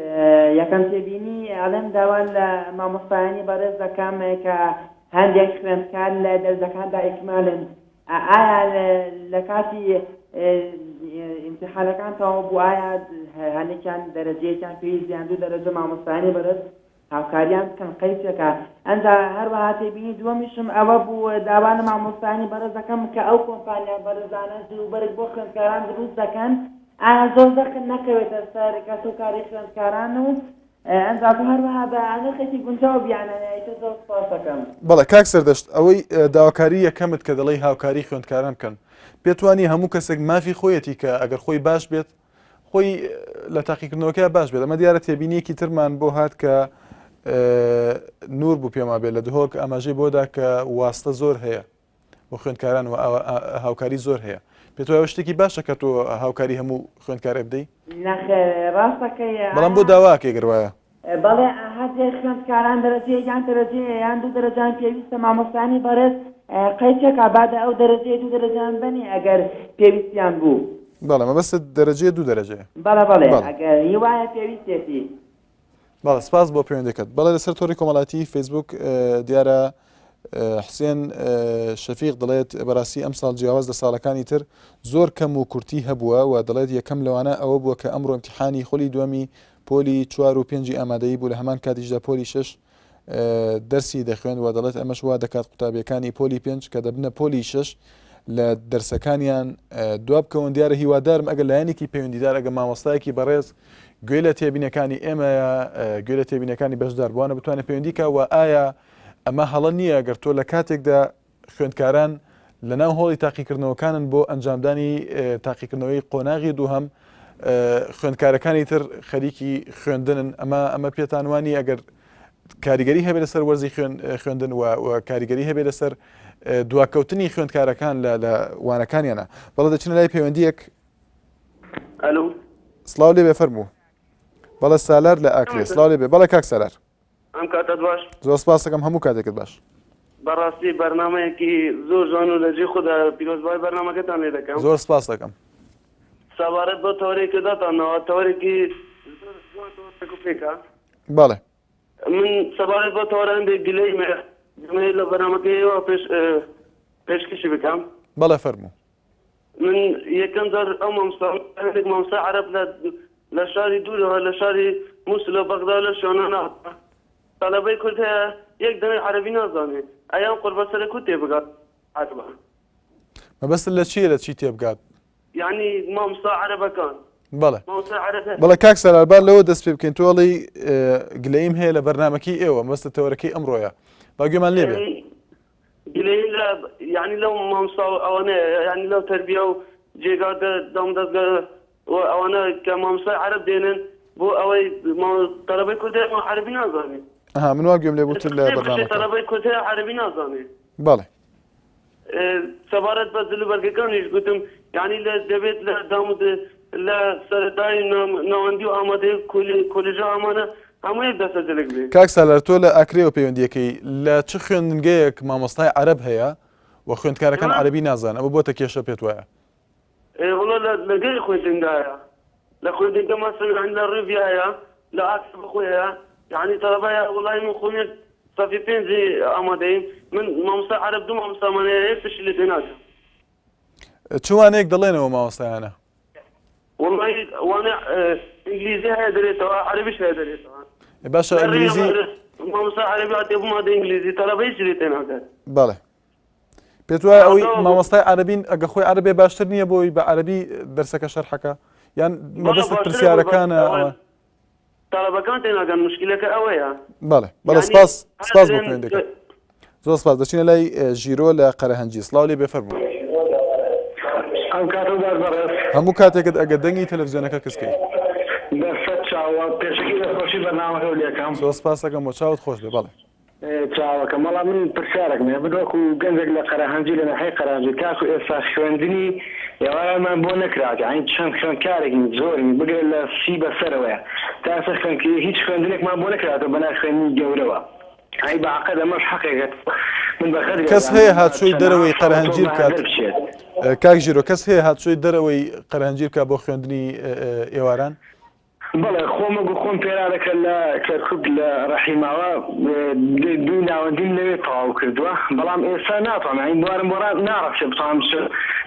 یەکەم تێبینی ئەڵێم داوا لە مامۆستایانی بەڕێز دەکەم کە هەندێک خوێندکار لە دەرزەکاندا ئیکمالن ئایا لە کاتی ئیمتیحانەکان تەواو بوو ئایا هەندێکیان دەرەجەیەکیان پێویستیان دوو دەرەجە مامۆستایانی بەرز هاوکاریان بکەن قەیسێکە ئەنجا هەروەها تێبینی دووەمیشم ئەوە بوو داوانە مامۆستایانی بەرز دەکەم کە ئەو کۆمپانیا بەرزانە جلوبەرگ بۆ خوێندکاران دروست دەکەن ئایا زۆر دەخن نەکەوێتە سەر کەسوکاری خوێندکاران و ئەنجا هەروەها بە نرخێکی گونجاو بیانەنایەتە زۆر سپاس دەکەم. بەڵێ کاک سەردەشت ئەوەی داواکاری یەکەمت کە دەڵێی هاوکاری خوێندکاران بکەن پێتوانی هەموو کەسێک مافی خۆیەتی کە ئەگەر خۆی باش بێت خۆی لە تاقیکردنەوەکە باش بێت. ئەمە دیارە تێبینیەکی ترمان بۆ هات کە نور بوو پێما بێت لە دهۆک ئاماژەی بۆدا کە واستە زۆر هەیە بۆ خوێندکاران و هاوکاری زۆر هەیە. پێت وایە شتێکی باشە کە تۆ هاوکاری هەموو خوێندکارێ بدەی؟ ڕاستەکەی بەڵام بۆ داواکێ گەروایە بەڵێ هەندێک خوێندکاران دەرەجەیەکیان دەرەجەیە یان دوو دەرەجان پێویستە مامۆستانی بەرز قەیچێکە بادە ئەو دەرەجەیە دوو دەرەجان بنی ئەگەر پێویستیان بوو. بەڵێ مەبەستت دەرەجەیە دوو دەرەجەیە. بەڵێ ئەگەر هیوایە پێویستێتی. بەڵێ سپاس بۆ پەیوەندیەکەت. بەڵێ لەسەر تۆڕی کۆمەڵایەتی فەیسبوک دیارە حسێن شەفیق دەڵێت بەڕاستی ئەم ساڵ جیاواز لە ساڵەکانی تر زۆر کەم و کورتی هەبووە و دەڵێت یەکەم لەوانە ئەوە بووە کە ئەمڕۆ ئیمتیحانی خۆلی دووەمی پۆلی 4 و 5 ئامادەیی بوو لە هەمان کاتیشدا پۆلی 6 دەرسی دەخوێن و دەڵێت ئەمەش وا دەکات قوتابیەکانی پۆلی 5 کە دەبنە پۆلی 6 لە دەرسەکانیان دواب بکەون. دیارە هیوادارم ئەگەر لایەنێکی پەیوەندیدار ئەگە مامۆستایەکی بەڕێز گوێ لە تێبینەکانی ئێمەیە گوێ لە تێبینەکانی بەشدار بووانە بتوانێت پەیوەندیکە و ئایا ئەمە هەڵە نییە گەر تۆ لە کاتێکدا خوێندکاران لەناو هۆڵی تاقیکردنەوەکانن بۆ ئەنجامدانی تاقیکردنەوەی قۆناغی دووهەم خوێندکارەکانی تر خەریکی خوێندنن ئەمە پێتانوانی ئەگەر کاریگەری هەبێت لەسەر وەرزی خوێندن و کاریگەری هەبێت لەسەر دواکەوتنی خوێندکارەکان لە وانەکانیانە. بەڵێ دەچنە لای پەیوەندیەک. ئەلو سڵاو لێ بێ فەرموو. بەڵێ سالار لە ئاکرێ. سڵاو لێ بێ. بەڵێ کاک سالار. ئەم کاتت باش. زۆر سپاس دەکەم هەموو کاتێکت باش. بەڕاستی بەرنامەیەکی زۆر جوان و لەجێ خوددا پیرۆزبای بەرنامەکەتان لێ دەکەم. زۆر سپاس دەکەم. سەبارەت بۆ تەورێککە داتانەوە تەورێکی پێکە. بەڵێ. من سەبارەت بۆ تەورە هەندێک گلەی لە بەرنامەکەیەوە پێشکەشی بکەم. بەڵێ فەرموو. من یەکەم جار ئەو مامۆستا عەرەب لە شاری دوورەوە لە شاری مووسڵ و بەغدا لە شوێنانە تەلەبەی کورد هەیە یەک دەنێ عەرەبی نازانێت ئەیان قوربەسەرە کو تێبگات عەرەبە. مەبەستت لە چییە لە چی تێبگات؟ یعنی مامۆستا عەرەبەکان. بەڵێ بەڵێ کاک سەراربار لەوە دەست پێ بکەین تۆڵی گلەیم هەیە لە بەرنامەکەی ئێوە مەستە تەوەرەکەی ئەمڕۆیە با گوێمان لێ بێ. گلەی یعنی لەو مامۆستا ئەوانەیە یعنی لەو تەربیە و جێگا دامدەستگا ئەوانە کە مامۆستای عەرەب دێنن بۆ ئەوەی تەلەبەی کورد هەیە عەرەبی نازانێت. من وا گوێم لێ بوتر لە بەرنامەکە. تەلەبەی کورد هەیە عەرەبی نازانێت. بەڵێ. سەبارەت بە جلوبەرگەکانیش گوتم یعنی دەبێت لە دامود لە سەرەتای ناوەندی و ئامادەی کۆلێژە ئامانە هەموو یەک دەسەجلێک بێت. کاک سالار تۆ لە ئاکرێەوە پەیوەندیەکەی لە چ خوێندنگەیەک مامۆستای عەرەب هەیە و خوێندکارەکان عەرەبی نازانن ئەمە بۆتە کێشە پێت وایە؟ وڵا لەگەی خوێندنگایە لە خوێندنگە مەسەڵەن لە ڕێڤیا هەیە لە ئاکس بخۆی هەیە یعنی تەلەبەیە وڵای من خۆمێک سەفی پێنجی ئامادەیم من مامۆستا عەرەب دوو مامۆستامانەیە هێستاشی لێ تێناکەم. چوانەیەک دەڵێنەوە مامۆستایانە؟ والله وانا انجليزي هي دريتها عربي هي دريتها باشا انجليزي ما مسا عربي اتبو ما انجليزي ترى بيشريتين هذا بله بيتوا اوي ما مستای عربین ئەگە خۆی عربی باشتر نییە بۆی بە عربی دەرسەکە شەرحەکە یان مەبەست پرسیارەکانە تەلەبەکان تێناگەن مشکلەکە ئەوەیە. بەڵێ سپاس بۆ پەیوەندیەکە زۆر سپاس. دەچینە لای ژیرۆ لە قەرەهەنجی. سڵاو لێ بێ فەرموو. هەموو کاتێکت ئەگە دەنگی تەلەڤیزیۆنەکە کەسکەی زۆر سپاس دەکەم بۆ چاوت خۆش بێ. بەڵێ چاوەکە مەڵا من پرسیارێک مێ بدۆکو گەنجێک لە قەرەهەنجی لە ناحیەی قەرەهەنجی کاکو ئێستا خوێندنی ئێوارەمان بۆ نەکرات یعنی چەند خوێندکارێکی زۆری بگرێت لە سی بەسەرەوەیە تا ئێستا خوێندکردنی هیچ خوێندنێکمان بۆ نەکراتەوە بەنای خوێندنی گەورەوە. ئەی بەعەقەد ئەمەش حەقێکەت کەس هەیە هاتچۆی دەرەوەی قەرەهەنجی بکات. کاک ژیرۆ کەس هەیە هاتچۆی دەرەوەی قەرەهەنجی بکات بۆ خوێندنی ئێواران؟ بەڵێ خۆمەگو خۆم پێرارەکە لە کەرکک لە ڕەحیماوە دوو ناوەندیم لەوێ تەواو کردووە بەڵام ئێستا ناتوانم ئەین دوارم بۆ ناڕەخشە بتوانم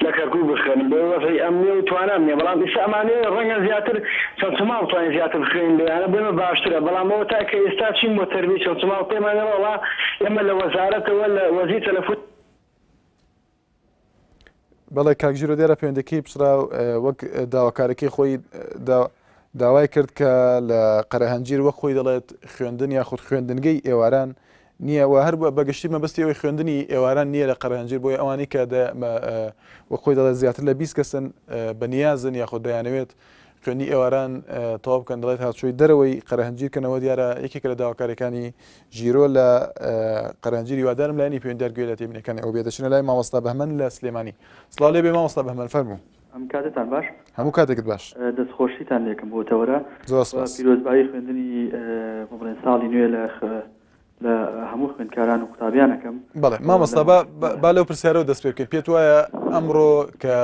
لە کەرکوک بخوێنم بۆ وەزەی ئەمنیە و توانام نییە بەڵام ئێستا ئەمانەیە ڕەنگە زیاتر چەند چماڵ بتوانین زیاتر بخوێنین لەیانە بێمە باشترە بەڵام ئەوە تا کە ئێستا چین بۆ تەربیە چەند چماڵ پێمانەوە وەڵا ئێمە لە وەزارەتەوە لە وەزیر تەلەفۆن. بەڵێ کاک ژیرۆ دیارە پەیوەندیەکەی پسرا وەک داواکارەکەی خۆی داوای کرد کە لە قەرەهەنجیر وەک خۆی دەڵێت خوێندن یاخود خوێندنگەی ئێواران نییە و هەر بەگشتی مەبەستی ئەوەی خوێندنی ئێواران نییە لە قەرەهەنجیر بۆی ئەوانی کە وەک خۆی دەڵێت زیاتر لە 20 کەسن بەنیازن یاخود دەیانەوێت خوێندنی ئێواران تەواو بکەن دەڵێت هاتچۆی دەرەوەی قەرەهەنجیرکەنەوە دیارە یەکێکە لە داواکاریەکانی ژیرۆ لە قەرەهەنجیری وادارم لایەنی پەیوەندیدار گوێ لە تێبینەکانی ئەو بێ. دەچینە لای مامۆستا بەهمەن لە سلێمانی. سڵاو لێ بێ مامۆستا بەهمەن فەرموو. ئەم کاتتان باش هەموو کاتێکت باش. دەستخۆشیتان لێکم بۆتەوەرە زۆر سپاس. پیرۆزبایی خوێندنی بڵێن ساڵی نوێ لە هەموو خوێندکاران و قوتابیانەکەم. بەڵێ مامۆستا با لەو پرسیارەوە دەست پێ بکەین. پێت وایە ئەمڕۆ کە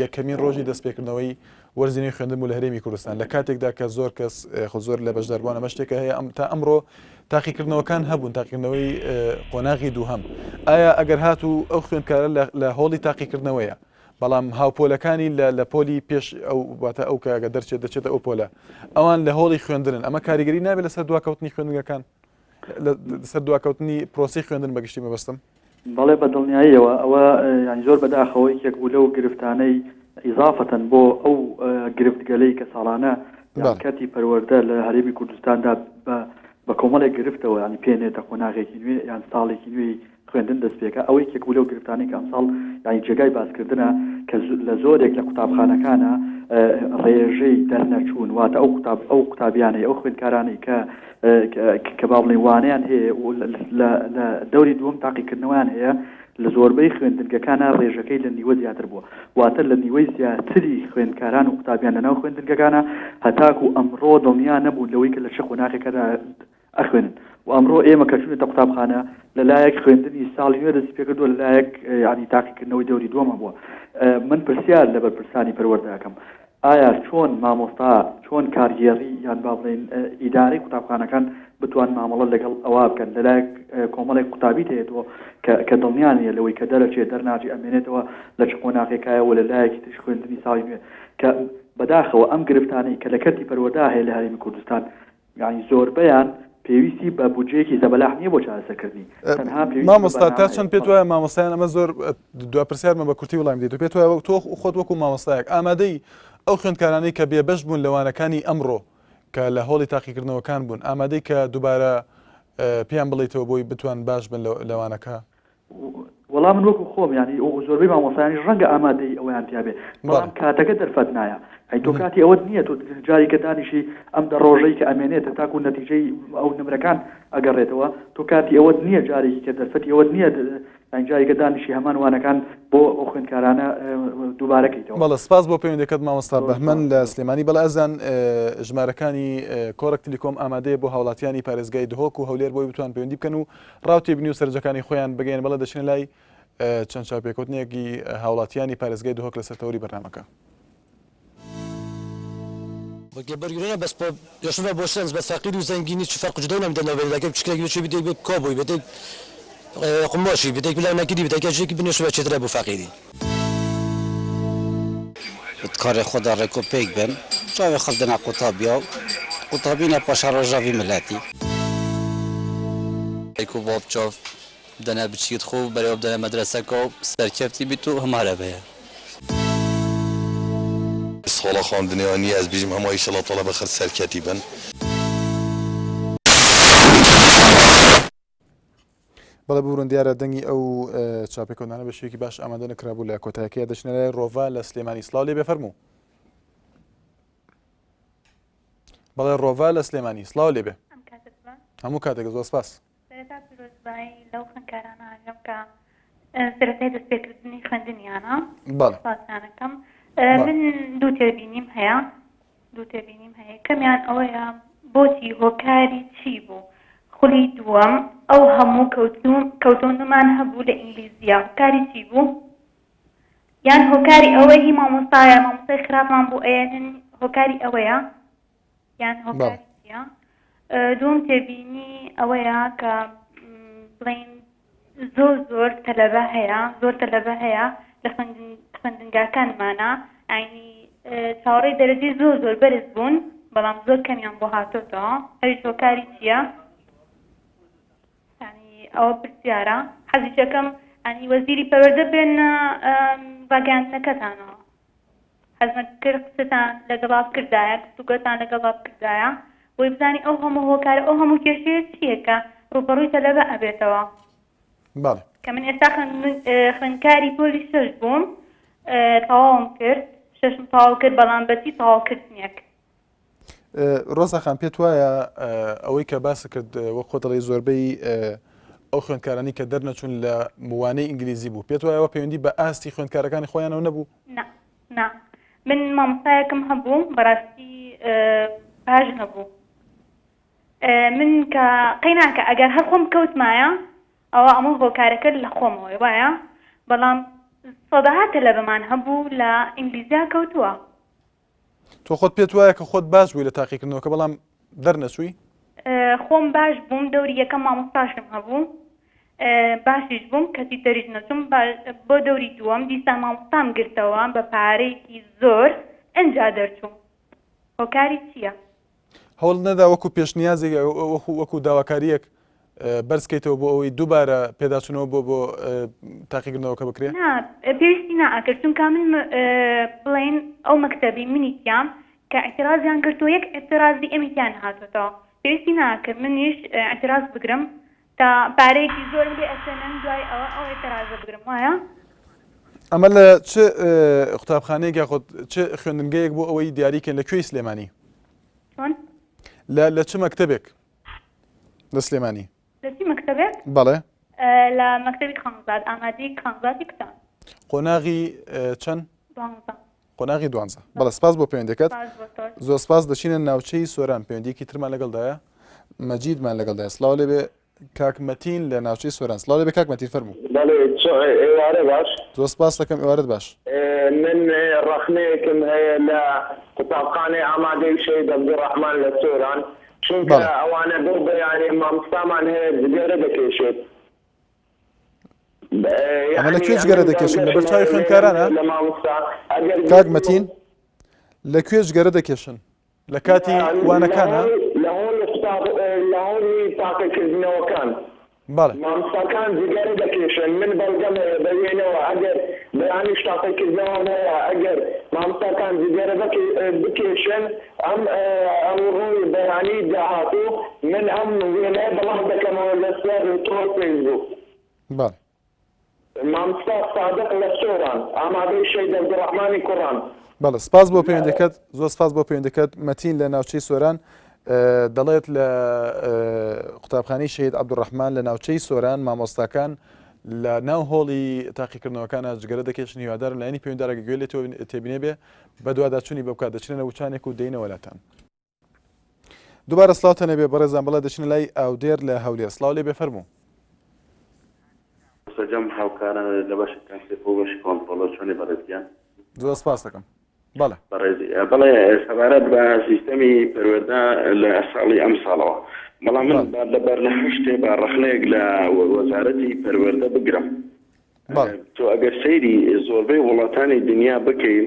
یەکەمین ڕۆژی دەستپێکردنەوەی وەرزینەی خوێندن و لە هەرێمی کوردستان لە کاتێکدا کە زۆر کەس زۆر لە بەشداربووانە مەشتێکە هەیە تا ئەمڕۆ تاقیکردنەوەکان هەبوون تاقیکردنەوەی قۆناغی دووهەم ئایا ئەگەر هاتوو ئەو خوێندکارە لە هۆڵی تاقیکردنەوەیە بەڵام هاوپۆلەکانی لە پۆلی پێش ئەو واتە ئەو کەگە دەرچێت دەچێتە ئەو پۆلە ئەوان لە هۆڵی خوێندنن ئەمە کاریگەری نابێت لەسەر دواکەوتنی خوێندنگەکان لەسەر دواکەوتنی پرۆسی خوێندن بەگشتی مەبەستم بەڵێ بە دڵنیاییەوە ئەوە ینی زۆر بەداخەوە یەک بوو لەو گرفتانەی ئیزافەتەن بۆ ئەو گرفتگەلەی کە ساڵانە کاتی پەروەردە لە هەرێمی کوردستاندا بە کۆمەڵێک گرفتەوە ینی پێنێتە قۆناغێکی نوێ یان ساڵێکی نوێی خوێندن دەست پێکە ئەوەی یەک بوو لەو گرفتانەی کە ئەمساڵ ینی جێگای باسکردنە کە لە زۆرێک لە قوتابخانەکانە ڕێژەی دەرنەچوون واتە ئەو قوتابیانەی ئەو خوێندکارانەی کە باڵێ وانیان هەیە لە دەوری دووەم تاقیکردنەوەیان هەیە لە زۆربەی خوێندنگەکانە ڕێژەکەی لە نیوە زیاتر بووە واتە لە نیوەی زیاتری خوێندکاران و قوتابیان لەناو خوێندنگەکانە هەتاکو ئەمڕۆ دڵنیا نەبوون لەوەی کە لە چ قۆناغێکەدا ئەخوێنن و ئەمڕۆ ئێمە کە چوونێتە قوتابخانە لەلایەک خوێندنی ساڵی نوێ دەست پێکردووە لەلایەک ینی تاقیکردنەوەی دەوری دووەمە بووە من پرسیار لە بەرپرسانی پەروەردەکەم ئایا چۆن مامۆستا چۆن کارگێڕی یان با بڵێن ئیدارەی قوتابخانەکان بتوان مامەڵە لەگەڵ ئەوە بکەن لەلایەک کۆمەڵێک قوتابی هەیەەوە کە دڵنیانە لەوەی کە دەرەچێت دەرناچی ئەمێنێتەوە لە چ قۆناغێکایەوە لەلایەکی تش خوێندنی ساڵی نوێ کە بەداخەوە ئەم گرفتانەی کە لە کەرتی پەروەردا هەیە لە هەرێمی کوردستان یعنی زۆربەیان پێویستی بە بودجەیەکی زەبەلاح نییە بۆ چارەسەرکردنی مامۆستا تا چەند پێت وایە مامۆستایان ئەمە زۆر دوپرسیارمە بە کورتی وڵام دێت و پێت وایە تۆ خۆت وەکو مامۆستایەک ئامادەی ئەو خوێندکارانەی کە بێبەش بوون لەوانەکانی ئەمڕۆ کە لە هۆڵی تاقیکردنەوەکان بوون ئامادەی کە دووبارە پێیان بڵیتەوە بۆی بتوان باش بن لەوانەکە وەڵام من وەکو خۆم ینی زۆربەی مامۆستایانی ڕەنگە ئامادەی ئەویان تیاابێ بەڵام کاتەکە دەرفەت نایە ئەی تۆ کاتی ئەوەت نییە تۆ جاری کە دانیشی ئەم دە ڕۆژەی کە ئەمێنێتە تاکو نەتیجەی ئەو نمرەکان ئەگەڕێتەوە تۆ کاتی ئەوەت نییە جارێکی کە دەرفەتی ئەوەت نییە جاری کە دانیشی هەمان وانەکان بۆ ئەو خوێندکارانە دووبارەکەیتەوە. بەڵە سپاس بۆ پەیوەندیەکەت مامۆستا بەهمەن لە سلێمانی بەڵە ئەزان ژمارەکانی کۆڕێک تلیکۆم ئامادەیە بۆ هاوڵاتیانی پارێزگای دهۆک و هەولێر بۆی بتوان پەیوەندی بکەن و ڕاوتی بنی و سەرجەکانی خۆیان بگەین بەڵە دەچێن لای چەند چاپێکوتنێکی هاوڵاتیانی پارێزگای دهۆک لەسەر تەوری بەرنامەکە. بەگەبەرگرێنە بەس یشوە بۆ شەنز بە فەقیر و زەنگینی چ فەرق جدە نەمدەنەوەیدەکە بچکێکی چ بدەیت بۆ کۆبووی بدەیت قماشی بدەیت بلا نەکردی بدەیت ژێکی بنێشوە چێترە بۆ فەقیری کارێ خۆدا ڕێکۆپێک بن چاوێ خەڵدەنا قوتابیا قوتابینە پاشا ڕۆژاوی ملەتی ئەیکۆ بۆ بچۆف بدەنە بچیت خۆ بەرەوە بدەنە مەدرسەکە و سەرکەفتی بیت و هەمارە بەیە ساڵە خواندنیوانی ئەس بیژم هەموو ئیشەڵا تەڵە بەخەر سەرکەتی بن. بەڵێ بڕون دیارە دەنگی ئەو چاپێکۆنانە بە شێوەیەکی باش ئامادە نەکرابوو لە کۆتایەکەیە دەچنە لای ڕۆڤا لە سلێمانی سڵاو لێ بێفەرموو. بەڵێ ڕۆڤا لە سلێمانی سڵاو لێ بێ هەموو کاتێک زۆر سپاس. لەو خوێندکارانە ئەگەم کە سەرەتای دەستپێکردنی خوێندنیانە سپاسیانەکەم من دوو تێبینیم هەیە کەمیان ئەوەیە بۆچی هۆکاری چی بوو خولی دووەم ئەو هەموو کەوتۆنمان هەبوو لە ئینگلیزیە هۆکاری چی بوو یان هۆکاری ئەوەی هی مامۆستایە مامۆستای خراپمان بوو ئەێنن هۆکاری ئەوەیە یان هۆکاری چیە دووەم تێبینی ئەوەیە کە بڵین زۆر تەلەبە هەیە لە خوێندنگاکانمانە ئاینی چاوەڕێی دەرەجەی زۆر بەرز بوون بەڵام زۆر کەمیان بۆ هاتۆتەوە هەویش هۆکاری چییە ئەوە پرسیارە حەزیچەکەم ئەنی وەزیری پەروەردە بێن ڕاگەیاندنەکەتانەوە حەزمەت کرد قسەتان لەگەڵا کردایە گفتوگۆتان لەگەڵا کردایە بۆی بزانی ئەو هەموو هۆکارە ئەو هەموو کێشەیە چییە کە ڕوبەڕووی تەلەبە ئەبێتەوە کە من ئێستا خوێندکاری پۆلی شەش بووم تەواوم کرد شەشم تەواو کرد بەڵام بەچی تەواوکردنیەک ڕۆزەخان پێت وایە ئەوەی کە باس کرد وەک خۆ دەڵێ زۆربەی ئەو خوێندکارانی کە دەرنەچوون لە موانەی ئینگلیزی بوو پێت وایەوە پەیوەندی بە ئاستی خوێندکارەکانی خۆیانەوە نەبوو نا من مامۆستایەکەم هەبوو بەڕاستی باش نەبوو من کە قەیناکە ئەگەر هەر خۆم کەوتمایە ئەوە ئەمە هۆکارەکە لە خۆمەوەی وایە بەڵام سەدەها تەلەبەمان هەبوو لە ئینگلیزیا کەوتووە تۆ خۆت پێت وایە کە خۆت باش بووی لە تاقیکردنەوەکە بەڵام دەرنەچووی؟ خۆم باش بووم دەوری یەکەم مامۆستاشم هەبوو باشیش بووم کەسی تەریش نەچووم بۆ دەوری دووەم دیسان مامۆستام گرتەوە بە پارەیەکی زۆر ئەنجا دەرچووم هۆکاری چییە؟ هەوڵ نەدا وەکو پێشنیازێک وەکو داواکاریەک بەرزکەیتەوە بۆ ئەوەی دووبارە پێداچوونەوە بۆ تاقیکردنەوەکە بکرێت؟ پێویستی ناکرد چونکە من بڵێن ئەو مەکتەبی منیتیام کە ئەترازیان کردو یەک ئەترازی ئەمیتیان هاتوێتەوە پێویستی ناکرد منیش ئەتراز بگرم تا پارەیەکی زۆر بێ ئەسێنن دوای ئەوە ئەو ئەترازە بگرم وایە؟ ئەمە لە چ قوتابخانەیەک یاخۆ چ خوێندنگەیەک بۆ ئەوەی دیاریکەن لەکوێی سلێمانی؟ چۆن؟ لە چ مەکتەبێک لە سلێمانی؟ لە چی مەکتەبێک؟ بەڵێ لە مەکتەبی خانزاد ئامادەی خانزادی کتان قۆناغی چەند؟ 12 قۆناغی 12 بەڵێ سپاس بۆ پەیوەندیەکەت زۆر سپاس دەچینە ناوچەی سۆران پەیوەندیەکی ترمان لەگەڵدایە مەجیدمان لەگەڵدایە سڵاو لێبێ کاک مەتین لە ناوچەی سۆران سڵاو لێبێ کاک مەتین فەرموو ئێوارە باش زۆر سپاس دەکەم ئێوارەت باش من ڕەخنەیەکم هەیە لە قوتابخانەی ئامادەی شەید عەبدوڕەحمان لە سۆران چونکە ئەوانە بۆ بەیانی مامۆستامان هەیە جگەرە دەکێشێت ئەمە لەکوێ جگەرە دەکێشن لەبەر چاوی خوێندکارانە؟ کاک مەتین لەکوێ جگەرە دەکێشن؟ لە کاتی وانەکانە؟ لە هۆڵی تاقیکردنەوەکان مامۆستاکان جگەرە دەکێشن من بەڵگەم بەوێنەوە ئەگەر بەیانیش تاقیکردنەوە هەیە ئەگەر مامۆستاکان جگەرە بکێشن ئەم ڕووی بەیانی داهاتوو من ئەم وێنەیە بەڵام دەکەمەوە لەسەر تۆر فەیسبووک مامۆستا سادق لە سۆران ئامادەی شەید عەبدوڕەحمانی کوڕان بەڵێ سپاس بۆ پەیوەندەکەت زۆر سپاس بۆ پەیوەندەکەت مەتین لە ناوچەی سۆران دەڵێت لە قوتابخانەی شەید عەبدوڕەحمان لە ناوچەی سۆران مامۆستاکان لە ناو هۆڵی تاقیکردنەوەکانە جگەرە دەکێشن هیوادارن لایەنی پەیوەنددارێک گوێ لێ تێبینێ بێ بە دوواداچوونی بە بکات دەچنە وچانێک و دەینەوە لاتان دووبارە سڵاوتەنە بێ بەڕێزان بەڵێ دەچنە لای ئاودێر لە هەولێر سڵاو لێ بێ فەرموو سەرجەم هاوکاران لە بەشەکان بۆ بەشی کۆنتڕۆڵە چۆنی بەڕێزیان زۆر سپاس دەکەم بەڵێ بەڵێ سەبارەت بە سیستەمی پەروەردە لە ساڵی ئەم ساڵەوە بەڵام من لەبەر لە هەشتێ بە ڕەخنەیەک لە وەزارەتی پەروەردە بگرم تۆ ئەگەر سەیری زۆربەی وڵاتانی دنیا بکەین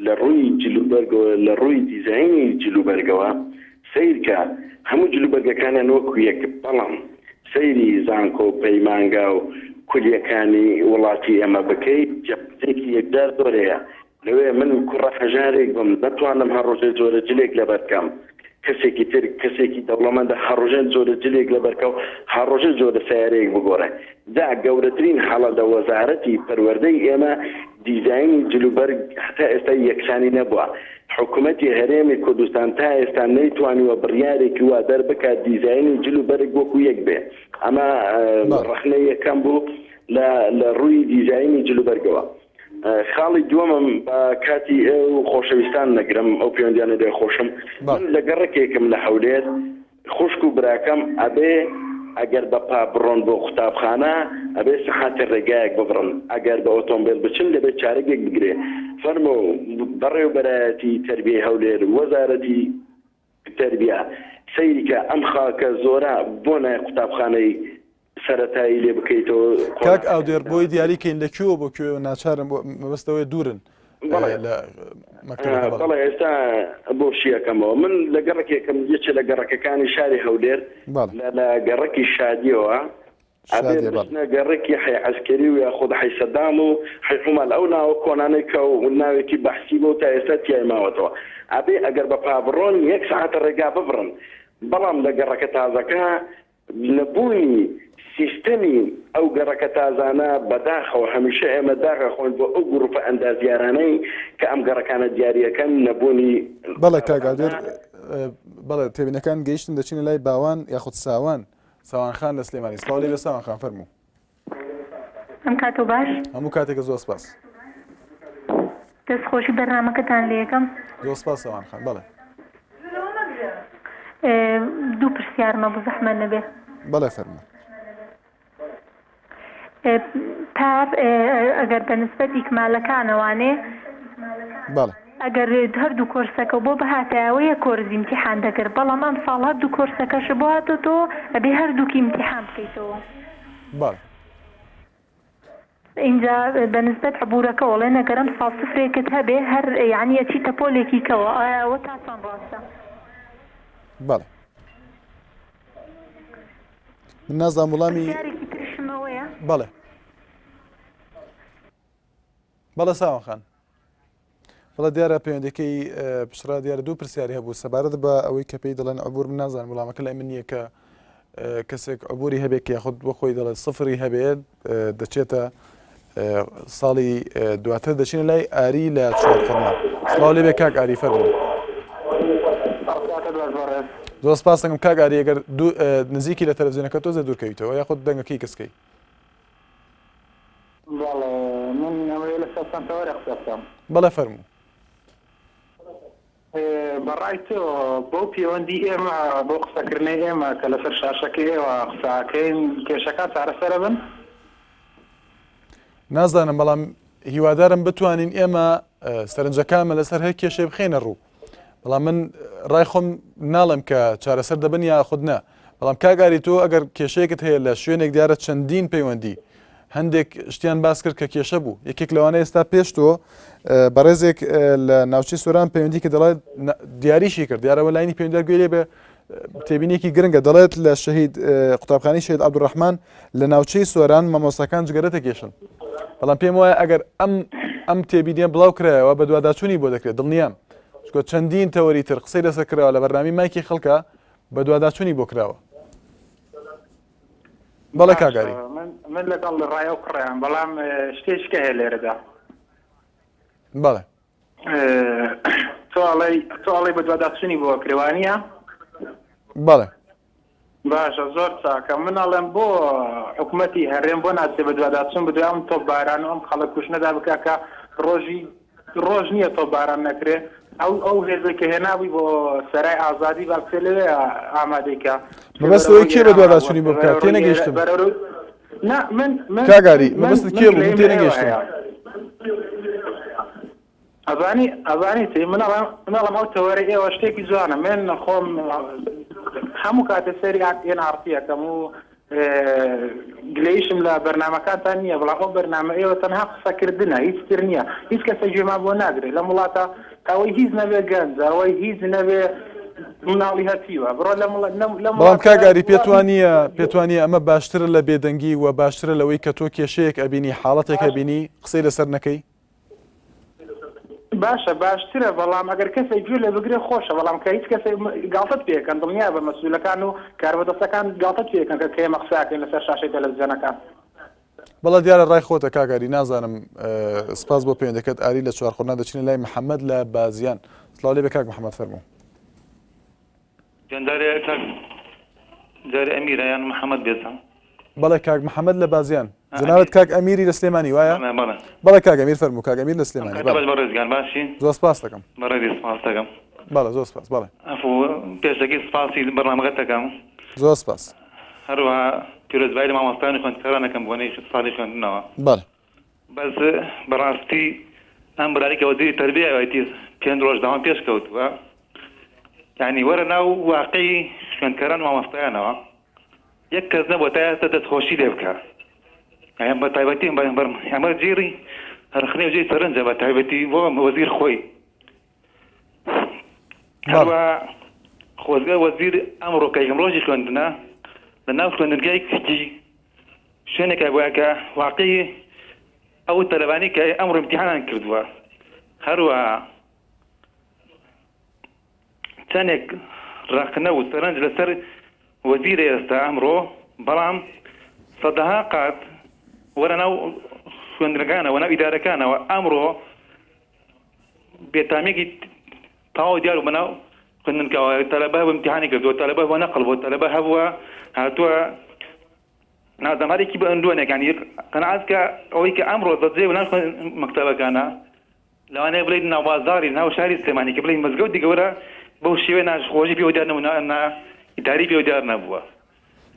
لە ڕووی جلوبەرگەوە لە ڕووی دیزاینی جلوبەرگەوە سیرکە هەموو جلوبەرگەکانیان وەکو یەک بەڵام سەیری زانکۆ پەیمانگا و کولیەکانی وڵاتی ئەمە بکەیت جەپێکی یەکدار زۆرەیە لەوێ من کوڕە هەژارێک بم دەتوانم هەڕۆژێ زۆرە جلێک لەبەرکەم کەسێکی تر کەسێکی دەوڵەمەندە هەڕۆژێن زۆرە جلێک لەبەرکە و هەڕۆژێ زۆرە سیارەیەک بگۆڕێ دا گەورەترین حاڵە دە وەزارەتی پەروەردەی ئێمە دیزاینی جلوبەرگ هەتا ئێستا یەکسانی نەبووە حکوومەتی هەرێمی کوردستان تا ئێستا نەیتوانیوە بڕیارێکی وا دەربکات دیزاینی جلوبەرگ وەکو یەک بێ ئەمە ڕەخنە یەکەم بوو لە ڕووی دیزاینی جلوبەرگەوە خاڵی دووەمم بە کاتی ئێو خۆشەویستان نەگرم ئەو پەیوەندیانە دێ خۆشم من لە گەڕێکێکم لە هەولێر خوشک و براکەم ئەبێ ئەگەر بە پا بڕۆن بۆ قوتابخانە ئەبێ سەحاتە ڕێگایەک ببڕن ئەگەر بە ئۆتۆمبیل بچن دەبێت چارەگێک بگرێ فەرمۆ بەڕێوەبەرایەتی تەربیەی هەولێر وەزارەتی تەربیە سەیریکە ئەم خاکە زۆرە بۆ نای قوتابخانەی سەرەتایی لێ بکەیتەوە کاک ئاودێر بۆی دیاریکەین لەکوێوە بۆ کوێ ناچارم مەبەستەوەی دوورن بەڵێ ئێستا بۆ شیەکەمەوە من لە گەڕێکێکم یەکێ لە گەڕەکەەکانی شاری هەولێر لە گەڕێکی شادیەوە ئەبێ بچنە گەڕێکی حی عەسکەری و یاخود حی سەدام و حی حومال ئەو ناوە کۆنانەی کە و ناوێکی بەحسی بۆ تا ئێستا تیای ماوەتەوە ئەبێ ئەگەر بە پابڕۆن یەک سەعاتە ڕێگا ببڕن بەڵام لە گەڕەکە تازەکە نەبوونی سیستەمی ئەو گەڕەکە تازانە بەداخەوە هەمیشە ئێمە داغە خۆین بۆ ئەو گروپە ئەندازیارانەی کە ئەم گەڕەکانە دیاریەکەن نەبوونی بەڵێ کاگادر بەڵێ تێبینەکان گەیشتن دەچینە لای باوان یاخود ساوانخان لە سلێمانی سڵاو لێ بێ ساوانخان فەرموو ئەم کاتۆ باش هەموو کاتێکە زۆر سپاس دەستخۆشی بەرنامەکەتان لێ یەکەم زۆر سپاس ساوانخان بەڵێ دوو پرسیارمە بۆ زەحمەت نەبێ بەڵێ فەرموو پار ئەگەر بە نسبەت ئیکمالەکانەوانێ ئەگەر هەردوو کۆرسەکە بۆ بەهاتایەوەیە کۆرزی امتحان دەکرد بەڵام ئەم ساڵ هەردوو کۆرسەکەش بۆ هاتۆتۆ ئەبێ هەردووکی امتحان بکەیتەوە. بەڵێ اینجا بەنسبەت عبورەکە وڵێ نەگەرم ساڵ سفرێکت هەبێ هەر یعنی ئەچیتە پۆلێکی کەوە ئەوە تا چەند ڕاستە؟ بەڵێ من نازانم وڵامی بەڵێ بەڵێ ساوە خان بەڵێ دیارە پەیوەندەکەی پشرا دیارە دوو پرسیاری هەبوو سەبارەت بە ئەوەی کە پێی دەڵێن عبور من نازانم وڵامەکە لای من نییە کە کەسێک عبوری هەبێت کە یاخود بۆ خۆی دەڵێت سفری هەبێت دەچێتە ساڵی دواتر دەچینە لای ئاری لە چوارقەرمان. سڵاو لێ بێ کاک ئاری فەرموو. زۆر سپاس دەکەم کاک ئاری ئەگەر نزیکی لە تەلەڤیزیۆنەکە تۆزە دوورکەویتەوە یاخود دەنگەکەی کەسکەی. بەڵێ فەرموو. بەڕای تۆ بۆ پەیوەندی ئێمە بۆ قسەکردنەی ئێمە کە لەسەر شاشەکەی ئێوە قساکەین کێشەکە چارەسەرە بن؟ نازانم بەڵام هیوادارم بتوانین ئێمە سەرنجەکانمە لەسەر هەر کێشەی بخێنە ڕوو. بەڵام من ڕای خۆم ناڵم کە چارەسەر دەبن یا خود نە. بەڵام کاگاری تۆ ئەگەر کێشەیەکت هەیە لە شوێنێک دیارە چەندین پەیوەندی هەندێک شتیان باس کرد کە کێشە بوو. یەکێک لەوانەیە ئێستا پێش تۆ بەڕێزێک لە ناوچەی سۆران پەیوەندی کە دەڵێت دیاریشی کرد دیارەوە لاینی پەیوەندیدار گوێ بێ تێبینێکی گرنگە دەڵێت لە شەهید قوتابخانەی شەهید عەبدوڕەحمان لە ناوچەی سۆران مامۆستاکان جگەرەتە کێشن. بەڵام پێم وایە ئەگەر ئەم تێبینیە بڵاو کرایەوە بە دوواداچوونی بۆ دەکرێت دڵنیام چکۆ چەندین تەوەری تر قسەی لەسەر کراوە لە بەرنامی مایکی خەڵکە بە دوواداچوونی بۆ کراوە. بەڵێ کاگاری من لەگەڵ ڕایە و کڕیان بەڵام شتێشکە هەیە لێرەدا. بەڵێ تۆڵی بە دوواداچوونی بۆ کرێوانیە؟ بەڵێ باشە زۆر چاکە منەڵێم بۆ حکوومەتی هەرێم بۆ ناچێ بە دوواداچوون بدوام تۆ باران و ئەم خەڵک کوشنەدا بکە کە ڕۆژ نییە تۆ باران نەکرێ ئەو هێزێکە هێناوی بۆ سەرای ئازادی باکسێ لەوێ ئامادەیکە مەبەستەوەی کێ بە دوواداچوونی بۆ بکات تێ نەگەیشتم کاگاری مەبەست کێ بوو من تێ نەگەیشتم. ئەزانی تی منەڵم ئەو تەوەرە ئێوە شتێکی جوانە من خۆم هەموو کاتە سەری NRT-یەکەم و گلەیشم لە بەرنامەکانتان نییە بەڵام ئەو بەرنامە ئێوە تەنها قسەکردنە هیچ تر نییە هیچ کەسە گوێمان بۆ ناگرێت لە وڵاتە ئەوەی هیچ نەبێ گەنج ئەوەی هیچ نەبێ مناڵی هەتیوە بڕۆ بەڵام کاگاری پێتوانیە ئەمە باشترە لە بێدەنگی و باشترە لەوەی کە تۆ کێشەیەک ئەبینی حاڵەتێک ئەبینی قسەی لەسەر نەکەی. باشە باشترە بەڵام ئەگەر کەسێک گوێ لێ بگرێ خۆشە بەڵام کە هیچ کەسێک گاڵتت پێکەن دڵنیا بە مەسئولەکان و کاربەدەستەکان گاڵتت پێکەن کە کێمە قساکەین لەسەر شاشەی تەلەڤیزیۆنەکان. بەڵام دیارە ڕای خۆتە کاگاری نازانم سپاس بۆ پەیوەندەکەت ئاری لە چوارخۆنا دەچینە لای محەممەد لە بازیان. سڵاو لێ بێ کاک محەممەد فەرموو. جارێ ئەمیرە یان محەممەد بێتم. بەڵێ کاک محەممەد لە بازیان جناوت کاک ئەمیری لە سلێمانی وایە؟ بەڵێ کاک ئەمیر فەرموو کاک ئەمیر لە سلێمانی. ڕێزگان باشی زۆر سپاس دەکەم. بەڕێزی سپاس دەکەم. بەڵێ زۆر سپاس بەڵێ. پێشەکی سپاسی بەرنامەکەت دەکەم. زۆر سپاس. هەروەها پیرۆزبایی لە مامۆستایانی خوێندکارانەکەم بۆنەی ساڵی خوێندنەوە. بەڵێ. بەس بەڕاستی ئەم براری کە وەزیری تەربیەتی 5 ڕۆژ داوام پێش کەوتووە. یعنی وەرە ناو واقعی خوێندکاران و مامۆستایانەوە. یەک کەس نەبووە تا ئێستا دەستخۆشی لێ بکە. بە تایبەتی ئەمە جێری هەرخنەی و جێی سەرنجە بە تایبەتی بۆ وەزیر خۆی. هەروە خۆزگە وەزیر ئەمڕۆ کە یەکەم ڕۆژی خوێندنە لە ناو خوێندنگای کچی شوێنێکە بووە کە واقعی ئەو تەلەبانی کە ئەمڕۆ امتحانان کردووە. هەروە چەندێک ڕاقنە و سەرنج لەسەر وەزیرە ئێستا ئەمڕۆ بەڵام سەدەها قات وەرە ناو خوێندنەکانەوە ناو ئیدارەکانەوە ئەمڕۆ بێتامیێکی تاوا دیار و بەناو خوێندنکەوە تەلەبە هەبوو امتحانی کردووە تەلەبە هەبووە نەقڵ بووە تەلەبە هەبووە هاتووە نازەمارێکی بە ئەندوانێکانی قەنەعات کە ئەوەی کە ئەمڕۆ دەجێ و ناو مەکتەبەکانە لەوانەیە بڵێ ناو بازاری ناو شاری سلێمانی کە بڵێ مەزگەوتی گەورە بەو شێوەیە ناشخۆشی پێوەدیار نەبوو ئیداری پێوەدیار نەبووە.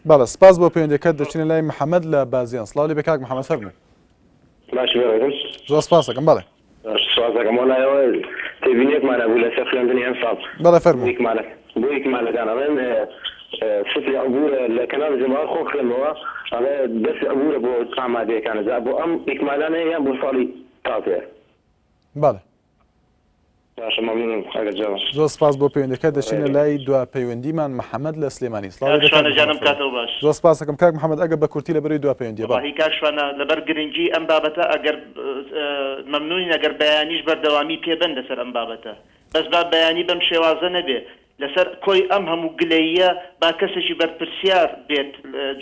بەڵێ سپاس بۆ پەیوەندەکەت دەچینە لای محەممەد لە بازیان. سڵاو لێ بێ کاک محەممەد فەرموو. باشی زۆر سپاس دەکەم. بەڵێ سپاس دەکەم وەلایەوە تبينيكمان أقول لك خوێندنی ئەم ساڵ بەڵێ فەرموو بۆ ئیکمالەکان ئەڵێن سفری عبورە لە کەناڵ جەماعەت خۆ خوێنمەوە ئەڵێ دەست عبورە بۆ ئامادەیەکانە جا بۆ ئەم ئیکمالانە یان بۆ ساڵی تازەیە بەڵێ باشە مەمنونم ئەگەر جواب زۆر سپاس بۆ پەیوەندیەکە دەچینە لای دوا پەیوەندیمان محەممەد لە سلێمانی شوانەجانم کاتەوە باش زۆر سپاس دەکەم کاک محەممەد ئەگە بە کورتی لەبەری دوا پەیوەندی وڵاهی کاک شوانە لەبەر گرنگی ئەم بابەتە ئەگەر مەمنونین ئەگەر بەیانیش بەردەوامی پێبەن لەسەر ئەم بابەتە بەس با بەیانی بەم شێوازە نەبێ لەسەر کۆی ئەم هەموو گلەیە با کەسێکی بەرپرسیار بێت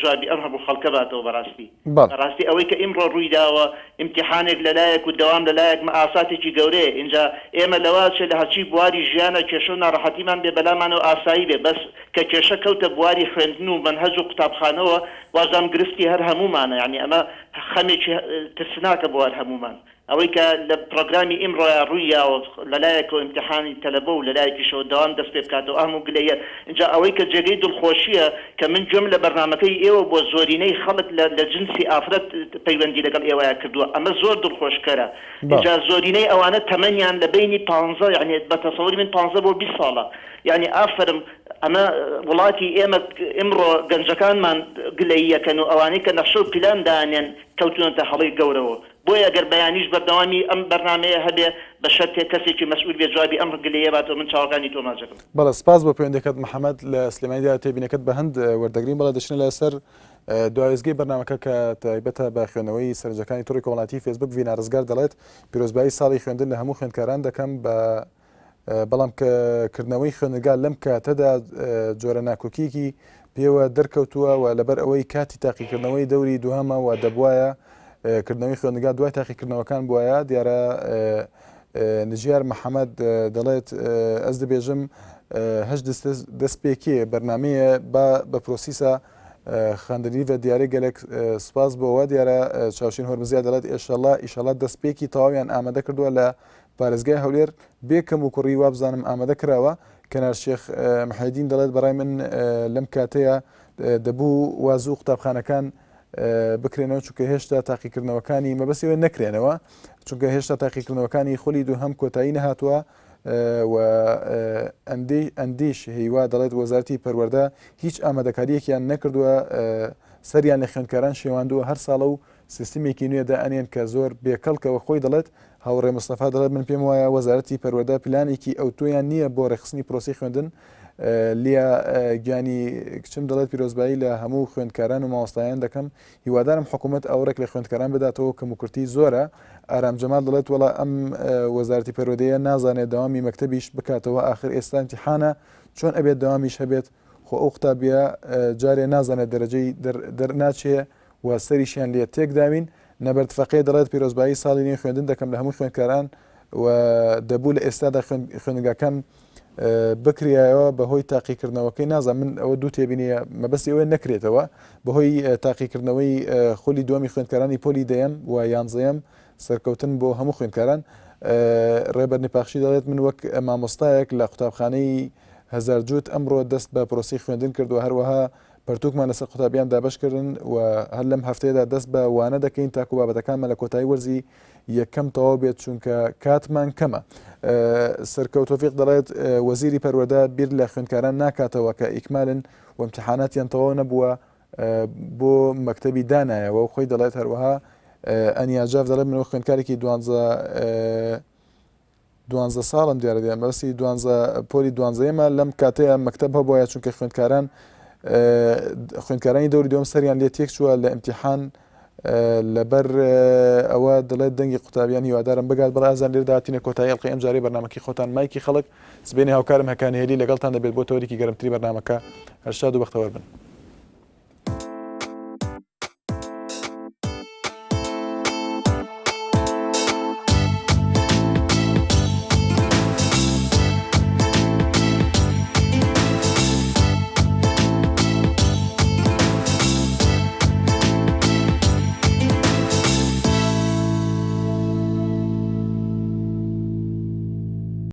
جوابی ئەم هەموو خەڵکە باتەوە بەڕاستی بەڕاستی ئەوەی کە ئیمڕۆ ڕوویداوە امتحانێک لەلایەک و دەوام لەلایەک ئاساتێکی گەورەیە اینجا ئێمە لەواچێ لە هەرچی بواری ژیانە کێشە و ناڕەحەتیمان بێ بەلامانەوە ئاسایی بێ بەس کە کێشە کەوتە بواری خوێندن و منهەج و قوتابخانەوە وازام گرفتی هەر هەمومانە یعنی ئەمە خەمێکی ترسناکە بۆ هەر هەمومان ئەوەی کە لە پرۆگرامی ئیمڕۆیە ڕوویاوە لەلایەکەوە امتحانی تەلەبە و لەلایەکیشەوە دەوام دەست پێ بکاتەوە ئەم و گلەیە اینجا ئەوەی کە جێگەی دڵخۆشیە کە من گوێم لە بەرنامەکەی ئێوە بۆ زۆرینەی خەڵک لە جنسی ئافرەت پەیوەندی لەگەڵ ئێوەیە کردووە ئەمە زۆر دڵخۆشکەرە اینجا زۆرینەی ئەوانە تەمەنیان لە بینی 15 یعنی بە تەسەووری من 15 بۆ 20 ساڵە یعنی ئافرم ئەمە وڵاتی ئێمە ئمڕۆ گەنجەکانمان گلەیەکەن و ئەوانەی کە نەخشە و پلان دانێن کەوتونەتە هەڵی گەورەوە بۆیە ئەگەر بەیانیش بەردەوامی ئەم بەرنامەیە هەبێ بە شەرتێ کەسێکی مەسئول بێ جوابی ئەم گلەیە باتەوە من چاوەکانی تۆ ماچەکەم بەڵێ سپاس بۆ پەیوەندیەکەت محەممەد لە سلێمانیدا تێبینەکەت بە هەند وەردەگرین بەڵێ دەچنە لەسەر دوایزگەی بەرنامەکە کە تایبەتە بە خوێنەوەی سەرنجەکانی تۆڕی کۆمەڵایەتی فێسبوک ڤینا ڕزگار دەڵێت پیرۆزبایی ساڵی خوێندن لە هەموو خوێندکاران دەکەم بە بەڵام کە کردنەوەی خوێندنگا لەم کاتەدا جۆرە ناکۆکیەکی پێوە دەرکەوتووە و لەبەر ئەوەی کاتی تاقیکردنەوەی دەوری دووهەمە و دەبواە کردنەوەی خوێندنگا دوای تاقیکردنەوەکان بواە دیارە نژیار محەممەد دەڵێت ئەس دەبێژم هەش دەست پێکێ بەرنمەیە بە پرۆسیسە خوێندنی بە دیارە گەلێک سپاس بۆەوە دیارە چاوشین هۆرمزیاد دەڵێت ئیشەڵات دەستپێکی تەواویان ئامادە کردووە لە پارێزگای هەولێر بێکەم و کوڕی وا بزانم ئامادە کراوە کەنار شێخ محەدین دەڵێت بەڕای من لەم کاتەیە دەبوو وازوو قوتابخانەکان بکرێنەوە چونکە هێشتا تاقیکردنەوەکانی مەبەستیەوە نەکرێنەوە چونکە هێشتا تاقیکردنەوەکانی خۆلی دووهەم کۆتایی نەهاتووە و ئەندیش هیوا دەڵێت وەزارەتی پەروەردە هیچ ئامادەکاریەکیان نەکردووە سەریان لە خوێندکاران شێواندووە هەر ساڵە و سیستمێکی نوێ دائنێن کە زۆر بێکەڵکەوە خۆی دەڵێت هاوڕێ مستەفا دەڵێت من پێم وایە وەزارەتی پەروەردە پلانێکی ئەوتۆیان نییە بۆ ڕێخستنی پرۆسی خوێندن لیا گیانی کچم دەڵێت پیرۆزبایی لە هەموو خوێندکاران و مامۆستایان دەکەم هیوادارم حکوومەت ئەوڕێک لە خوێندکاران بداتەوە کە موکورتی زۆرە ئارام جەمال دەڵێت وڵا ئەم وەزارەتی پەروەردەیە نازانێت داوامی مەکتەبیش بکاتەوە ئاخر ئێستا امتحانە چۆن ئەبێت داوامیش هەبێت خۆ ئەو قوتابیە جارێ نازانێت دەرەجەی دەرناچێ و سەریشیان لێ تێکداوین نەبەرتفەقەیە دەڵێت پیرۆزبایی ساڵی نوێ خوێندن دەکەم لە هەموو خوێندکاران و دەبوو لە ئێستادا خوێندنگەکان بکرایەوە بەهۆی تاقیکردنەوەکەی نازان من ئەوە دوو تێبینیە مەبەستی ئەوە نەکرێتەوە بەهۆی تاقیکردنەوەی خۆلی دووەمی خوێندکارانی پۆلی دەیەم و یانزەیەم سەرکەوتن بۆ هەموو خوێندکاران ڕێبەر نپاخشی دەڵێت من وەک مامۆستایەک لە قوتابخانەی هەزار جووت ئەمڕۆ دەست بە پرۆسی خوێندن کردو هەروەها پەرتووکمان لەسەر قوتابیان دابشکردن و هەر لەم هەفتەیەدا دەست بە وانە دەکەین تاکو بابەتەکانمان لە کۆتایی وەرزی یەکەم تەواو بێت چونکە کاتمان کەمە سەرکەوت تۆفیق دەڵێت وەزیری پەروەردە بیر لە خوێندکاران ناکاتەوە کە ئیکمالن و امتحاناتیان تەواو نەبووە بۆ مەکتەبی دانایەوە و خۆی دەڵێت هەروەها ئەنیاجاف دەڵێت منەوە خوێندکارێکی 12 ساڵم دیارە مەبەستی پۆلی 12مە لەم کاتەیە مەکتەب هەبووە چونکە خوێندکارانی دەوری دوم سەریان لێ تێک چووە لە ئیمتیحان لەبەر ئەوە دەڵێت دەنگی قوتابیان هیوادارم بگات بەڵام ئازان لێرە داهاتینە کۆتایی ئەڵقەی ئەم جارەی بەرنامەکەی خۆتان مایکی خەڵک سبێنی هاوکارم هەکانی هێلی لەگەڵتان دەبێت بۆ تۆریکی گەرمتری بەرنامەکە هەر شاد و بەختەوەر بن.